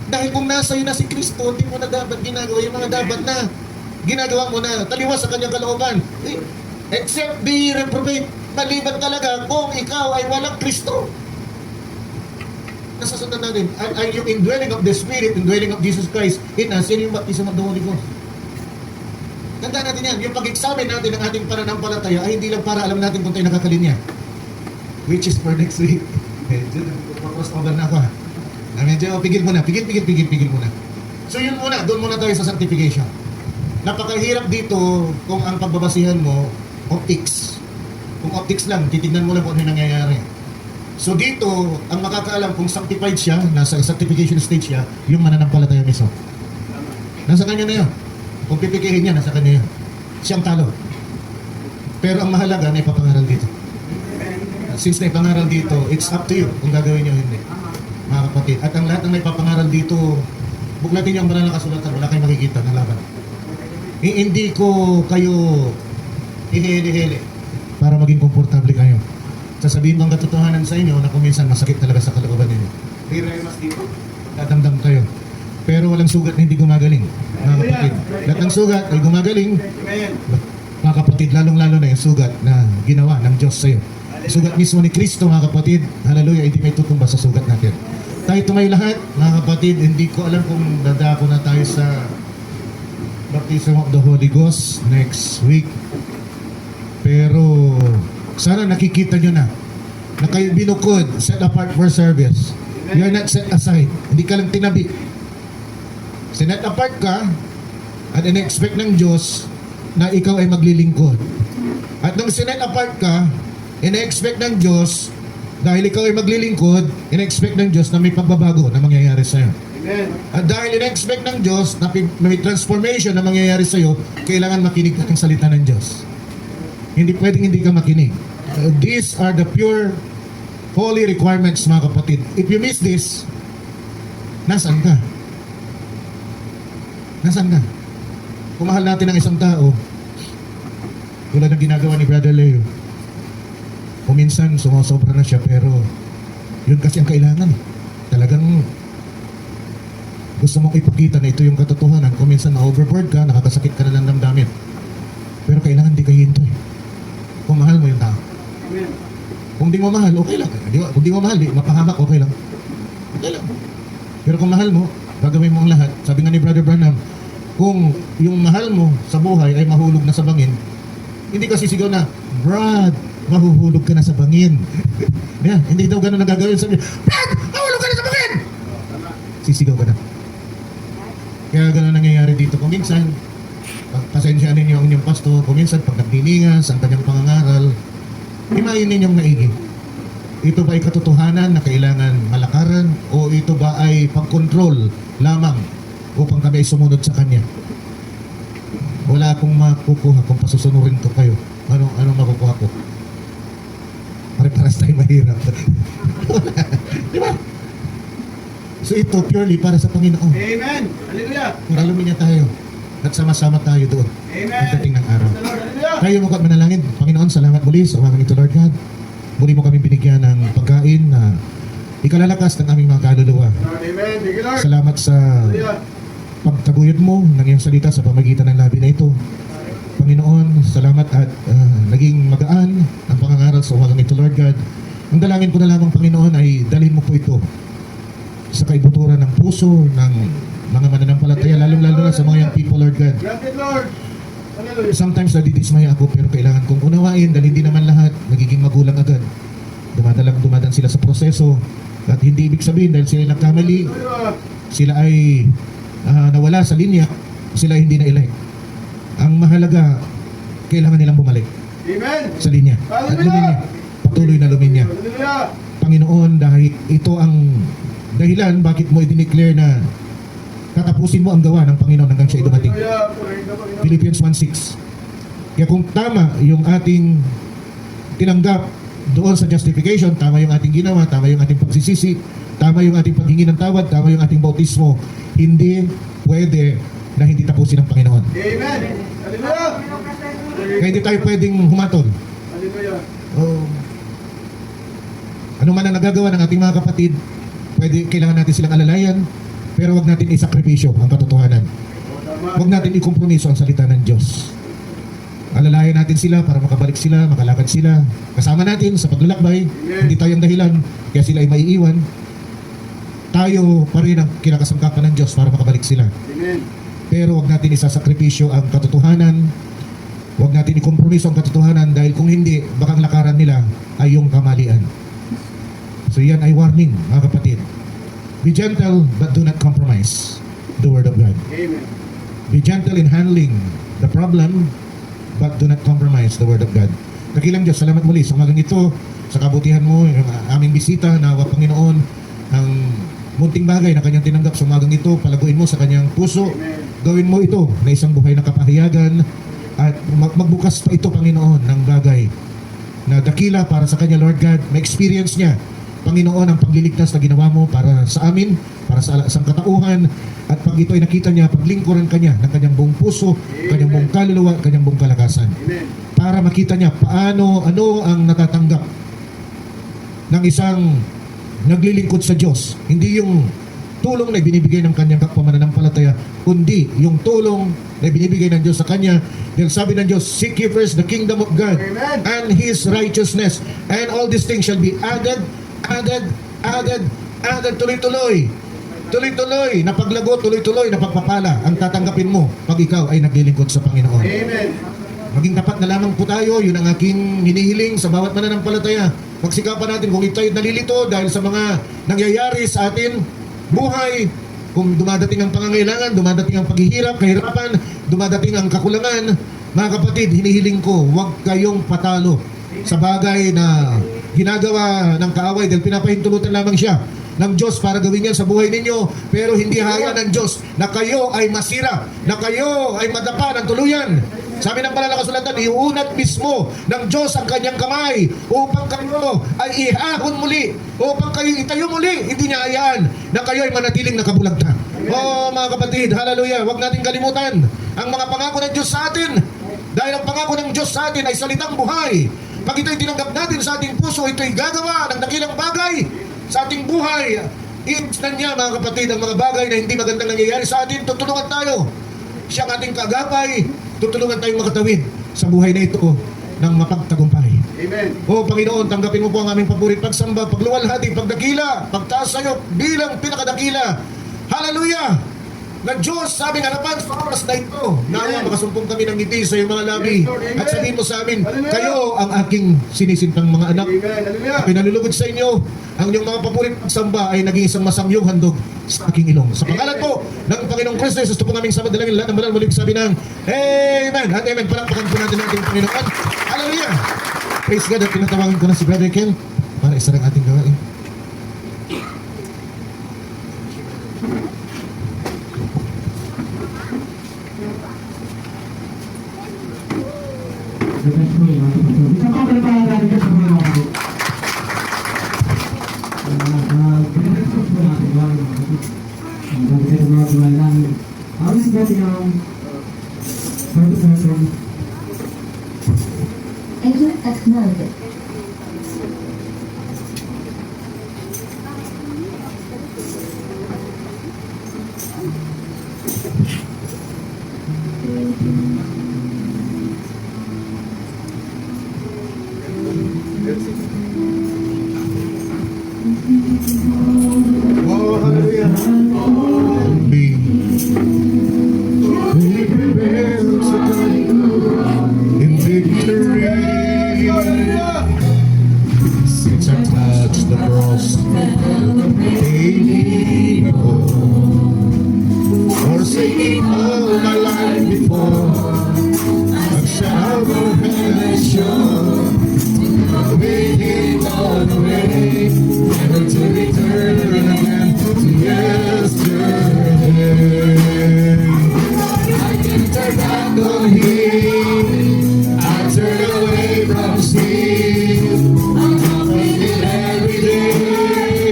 Dahil kung nasa iyo na si Kristo, hindi mo na dapat ginagawa yung mga dapat na ginagawa mo na taliwas sa kanyang kalooban. Except be reprobate, maliban talaga kung ikaw ay walang Kristo. Nasasundan natin, are you indwelling of the Spirit, indwelling of Jesus Christ in us, yan yung baptism of the Holy Ghost. Tandaan natin yan, yung pag-examine natin ng ating pananampalataya ay hindi lang para alam natin kung tayo nakakalinya. Which is for next week. Medyo cross over na ako ha. Medyo pigil muna. So yun muna, doon muna tayo sa sanctification. Napakahirap dito kung ang pagbabasihan mo, optics. Kung optics lang, titignan mo lang kung ano yung nangyayari. So dito, ang makakaalam kung sanctified siya, nasa sanctification stage siya, yung mananampalataya mismo. Nasa kanya na yun. Kung pipikihin niya, nasa kanya yun. Siyang talo. Pero ang mahalaga, naipapangaral dito. Since naipangaral dito, it's up to you kung gagawin niyo o hindi. Mga kapatid. At ang lahat ng naipapangaral dito, buklatin niyo ang banal na kasulatan, wala kayong makikita ng laban. Hindi ko kayo ihili-hili para maging komportable kayo. Sasabihin bang katotohanan sa inyo na kung minsan masakit talaga sa kalooban ninyo. Riremas dito, dadamdam kayo. Pero walang sugat na hindi gumagaling, mga kapatid. Lahat ng sugat ay gumagaling, Amen. mga kapatid, lalong-lalo na yung sugat na ginawa ng Diyos sa iyo. Sugat mismo ni Kristo, mga kapatid. Hallelujah, hindi may tutumba sa sugat natin. Tayo tumayo lahat, mga kapatid. Hindi ko alam kung dadako na tayo sa baptism of the Holy Ghost next week. Pero sana nakikita nyo na kayo binukod, set apart for service. You're not set aside. Hindi ka lang tinabi. Set apart ka, At in-expect ng Diyos na ikaw ay maglilingkod. At nung sinet apart ka, in-expect ng Diyos, dahil ikaw ay maglilingkod, in-expect ng Diyos na may pagbabago na mangyayari sa'yo. Amen. At dahil in-expect ng Diyos na may transformation na mangyayari sa'yo, kailangan makinig ka ng salita ng Diyos. Hindi pwedeng hindi ka makinig. These are the pure, holy requirements, mga kapatid. If you miss this, nasaan ka? Nasaan ka? Kung mahal natin ang isang tao, tulad ng ginagawa ni Brother Leo, kung minsan sumasobra na siya, pero yun kasi ang kailangan. Talagang gusto mong ipakita na ito yung katotohanan. Kung minsan na-overboard ka, nakakasakit ka na ng damdamin. Pero kailangan di ka hinto eh. Kung mahal mo yung tao. Amen. Kung di mo mahal, okay lang. Kung di mo mahal, di mapahamak, okay lang. Okay lang. Pero kung mahal mo, gagawin mo ang lahat. Sabi nga ni Brother Branham, kung yung mahal mo sa buhay ay mahulog na sa bangin, hindi kasi sigaw na, Brad, mahuhulog ka na sa bangin. Yeah, hindi daw ganun ang gagawin. Sabi, Brad, mahulog ka na sa bangin! Sisigaw ka na. Kaya ganun nangyayari dito. Kung minsan, pasensyaan ninyo ang inyong pasto. Kung minsan, pag nagdiningas ang kanyang pangangaral, himayin ninyong maigi. Ito ba ay katotohanan na kailangan malakaran o ito ba ay pang-control lamang upang kami ay sumunod sa kanya? Wala akong makukuha kung pasusunurin ko kayo. Anong makukuha ko? Pare-paras tayo mahirap. Di ba? So ito purely para sa Panginoon. Amen. Hallelujah. Paralumin niya tayo at sama-sama tayo doon Amen. pagdating ng araw. Praise the Lord. Hallelujah. Tayo mo manalangin. Panginoon, salamat muli sa umagang ito, Lord God. Muli mo kami binigyan ng pagkain na ikalalakas ng aming mga kaluluwa. Lord, amen. Thank you, Lord. Salamat sa Hallelujah. pagtaguyod mo ng iyong salita sa pamagitan ng labi na ito. Panginoon, salamat at naging magaan ang pangangaral sa umagang ito, Lord God. Ang dalangin ko na lamang, Panginoon, ay dalhin mo po ito sa kaibuturan ng puso ng mga mananampalataya, lalong-lalo na sa mga young people, Lord God. Granted, Lord. Hallelujah. Sometimes nadidismaya ako, pero kailangan kong unawain dahil hindi naman lahat magiging magulang agad. Dumadan sila sa proseso at hindi ibig sabihin dahil sila nagkamali, Hallelujah. sila ay nawala sa linya, sila hindi na-elect. Ang mahalaga, kailangan nilang bumalik Amen. sa linya at luminya. Patuloy na luminya. Hallelujah. Panginoon, dahil ito ang dahilan bakit mo i-declare na tatapusin mo ang gawa ng Panginoon hanggang siya ay dumating. Hallelujah. Purihin ka, Panginoon. Philippians 1:6. Kaya kung tama yung ating tinanggap doon sa justification, tama yung ating ginawa, tama yung ating pagsisisi, tama yung ating paghingi ng tawad, tama yung ating bautismo, hindi pwede na hindi tapusin ng Panginoon. Amen. Hallelujah. Kaya hindi tayo pwedeng humatol. Hallelujah. Ano man ang nagagawa ng ating mga kapatid, kailangan natin silang alalayan, pero wag natin isakripisyo ang katotohanan. Tama. Huwag natin ikompromiso ang salita ng Diyos. Alalayan natin sila para makabalik sila, makalakad sila. Kasama natin sa paglalakbay, hindi tayo ang dahilan, kaya sila ay maiiwan. Tayo pa rin ang kinakasangkapan ng Diyos para makabalik sila. Amen. Pero huwag natin isasakripisyo ang katotohanan. Huwag natin ikompromiso ang katotohanan dahil kung hindi, baka ang lakaran nila ay yung kamalian. So yan ay warning, mga kapatid. Be gentle but do not compromise the Word of God. Amen. Be gentle in handling the problem but do not compromise the Word of God. Dakilang Diyos, salamat muli sa umagang ito, sa kabutihan mo, yung aming bisita, nawa Panginoon, ang munting bagay na kanyang tinanggap sa umagang ito, palaguin mo sa kanyang puso. Amen. Gawin mo ito na isang buhay na kapahayagan at magbukas pa ito, Panginoon, ng bagay na dakila para sa kanya, Lord God. Ma-experience niya, Panginoon, ang pagliligtas na ginawa mo para sa amin, para sa katauhan, at pag ito ay nakita niya, paglingkuran kanya ng kanyang buong puso, kanyang buong kaluluwa, kanyang buong kalakasan. Amen. Para makita niya ano ang natatanggap ng isang naglilingkod sa Diyos. Hindi yung tulong na binibigay ng kanyang kapwa mananampalataya, kundi yung tulong na binibigay ng Diyos sa kanya. Dahil sabi ng Diyos, seek ye first the kingdom of God Amen. and His righteousness, and all these things shall be added, tuloy-tuloy. Tuloy-tuloy na paglago, tuloy-tuloy na pagpapala ang tatanggapin mo pag ikaw ay naglilingkod sa Panginoon. Amen. Maging tapat na lamang po tayo, yun ang aking hinihiling sa bawat mananampalataya. Pagsikapan natin kung tayo nalilito dahil sa mga nangyayari sa atin buhay, kung dumadating ang pangangailangan, dumadating ang paghihirap, kahirapan, dumadating ang kakulangan, mga kapatid, hinihiling ko, huwag kayong patalo sa bagay na ginagawa ng kaaway dahil pinapahintulutan lamang siya ng Diyos para gawin yan sa buhay ninyo, pero hindi haya ng Diyos na kayo ay masira, na kayo ay madapa ng tuluyan. Sabi ng banal na kasulatan, iuunat mismo ng Diyos ang kanyang kamay upang kayo ay ihahon muli, upang kayo itayo muli. Hindi niya hayaan na kayo ay manatiling nakabulagta. Oh mga kapatid, hallelujah, huwag natin kalimutan ang mga pangako ng Diyos sa atin. Dahil ang pangako ng Diyos sa atin ay salitang buhay. Pag ito'y tinanggap natin sa ating puso, ito'y gagawa ng dakilang bagay sa ating buhay. Instant niya mga kapatid ang mga bagay na hindi magandang nangyayari sa atin. Tutulungan tayo. Siya ang ating kaagapay. Tutulungan tayong makatawid sa buhay na ito ng mapagtagumpay. Amen. O Panginoon, tanggapin mo po ang aming paborit pagsamba, pagluwalhati, pagdakila, pagtaas sa'yo bilang pinakadakila. Hallelujah! Na Diyos sa aming harapan sa oras na ito, nawa makasumpong kami ng ngiti sa iyong mga labi at sabihin mo sa amin, kayo ang aking sinisintang mga anak. Amen. Hallelujah. Pinalulugod sa inyo, ang inyong mga paborit pagsamba ay naging isang masamyong handog sa aking ilong. Sa pangalan po ng Panginoong Kristo, Jesus, ito po naming sama dalangin lahat ng banal muling sabi ng Amen at Amen. Palakpakan po natin ang ating Panginoon. Hallelujah! Praise God at tinatawagin ko na si Brother Ken para isa ng ating gawain. Isang kapal pa natin sa mga mga pinag-isip po natin lang ang bagay ng mga buwan namin. Alis natin ang person. Enter F mode. Oh, hallelujah. Be prevails in victory. Since I touched the cross, daily forsaking all my life before, I've shouted heaven waiting all the way, never to return again to yesterday. I can turn back on him, I turn away from sin. I'm confident every day,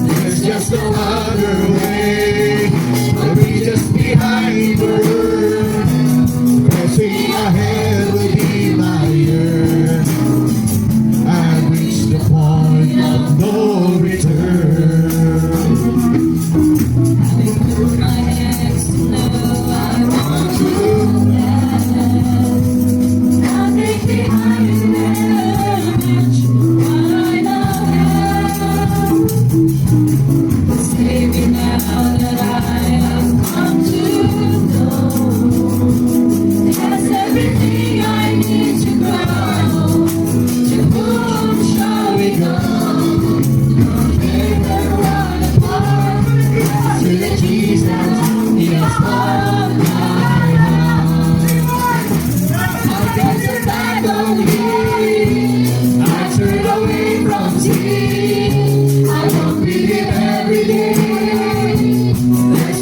there's just no other way. I'll be just behind the word, pressing ahead will be my year. I reached the point of no return. Everything I need to grow. To whom shall we go? Never run apart. To the Jesus, He has won my heart. I can turn back on Him. I turn away from sin. I don't believe every day. There's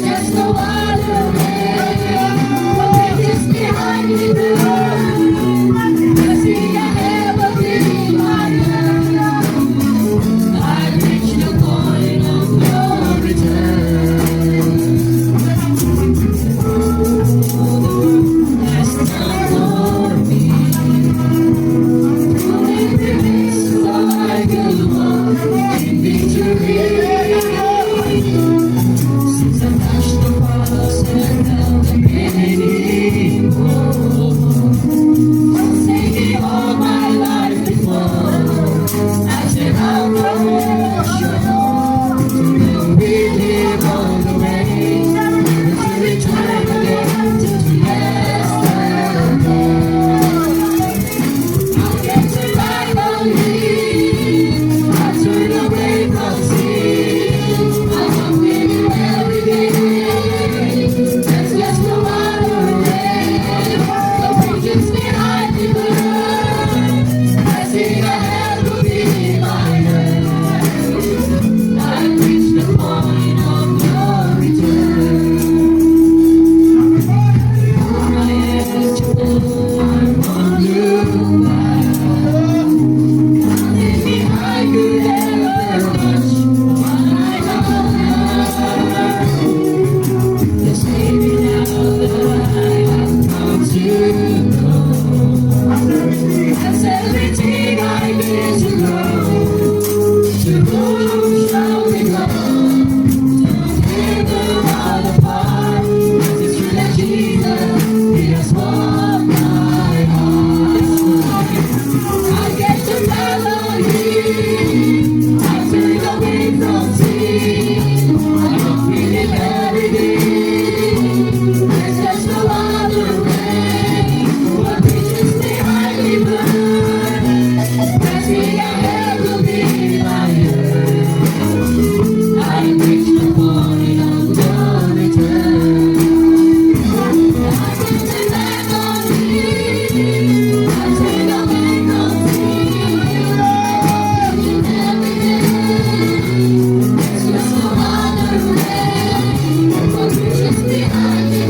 Just behind me,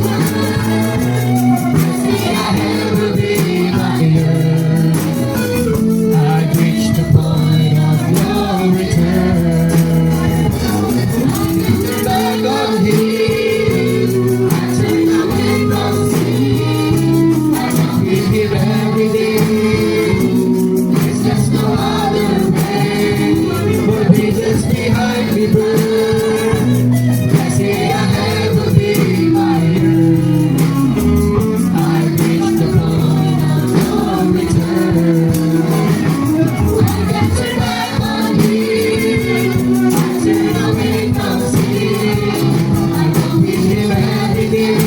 see I never be my year. I reached the point of no return. Back on here, I turn away from sin. I don't be here every day. There's just no other way. But be just behind me, burn. I say I never be my year. I reached the point of no return. I got to back on me. I turn away from sin. I don't be here every day.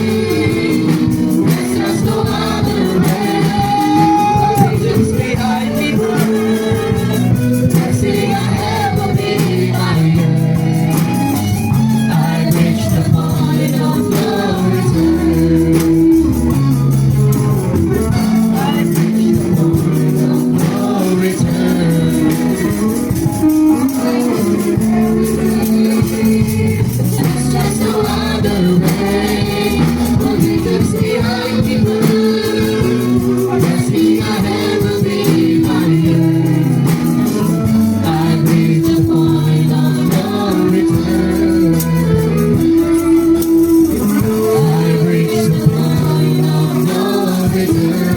There's just no other way. But be just behind me, burn. I say I never be my year. I reached the point of no return. I reached the point of no return. There's just no other way. But be just behind me, burn. Yes, see, I never be my year. I reached the point of no return. I reached the point of no return.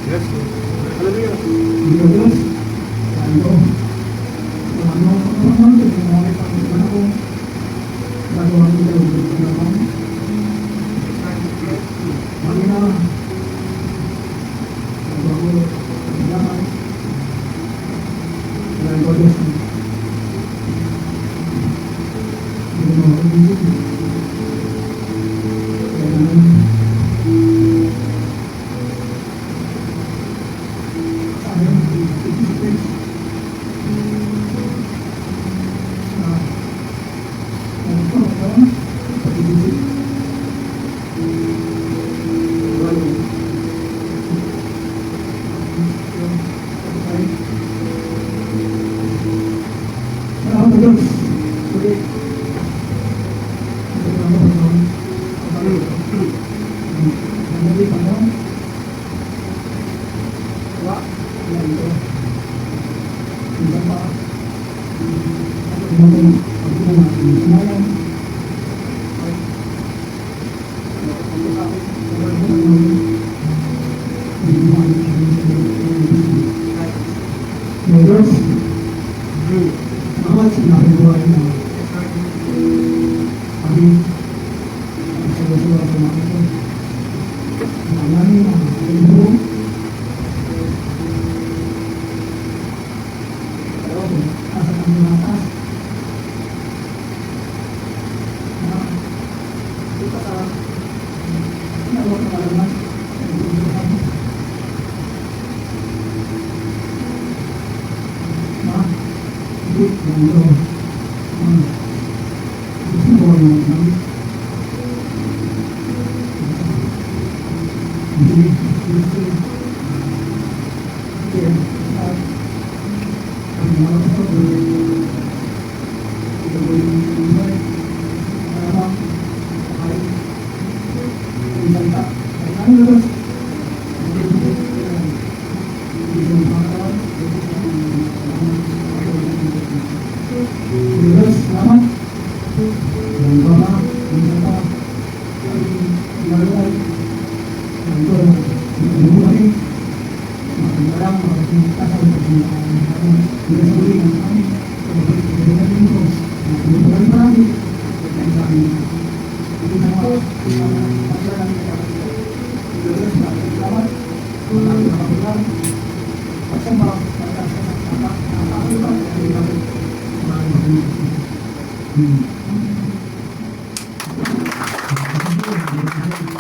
Yes. Hallelujah. Diyos, bawat sinabi ko ay Thank you.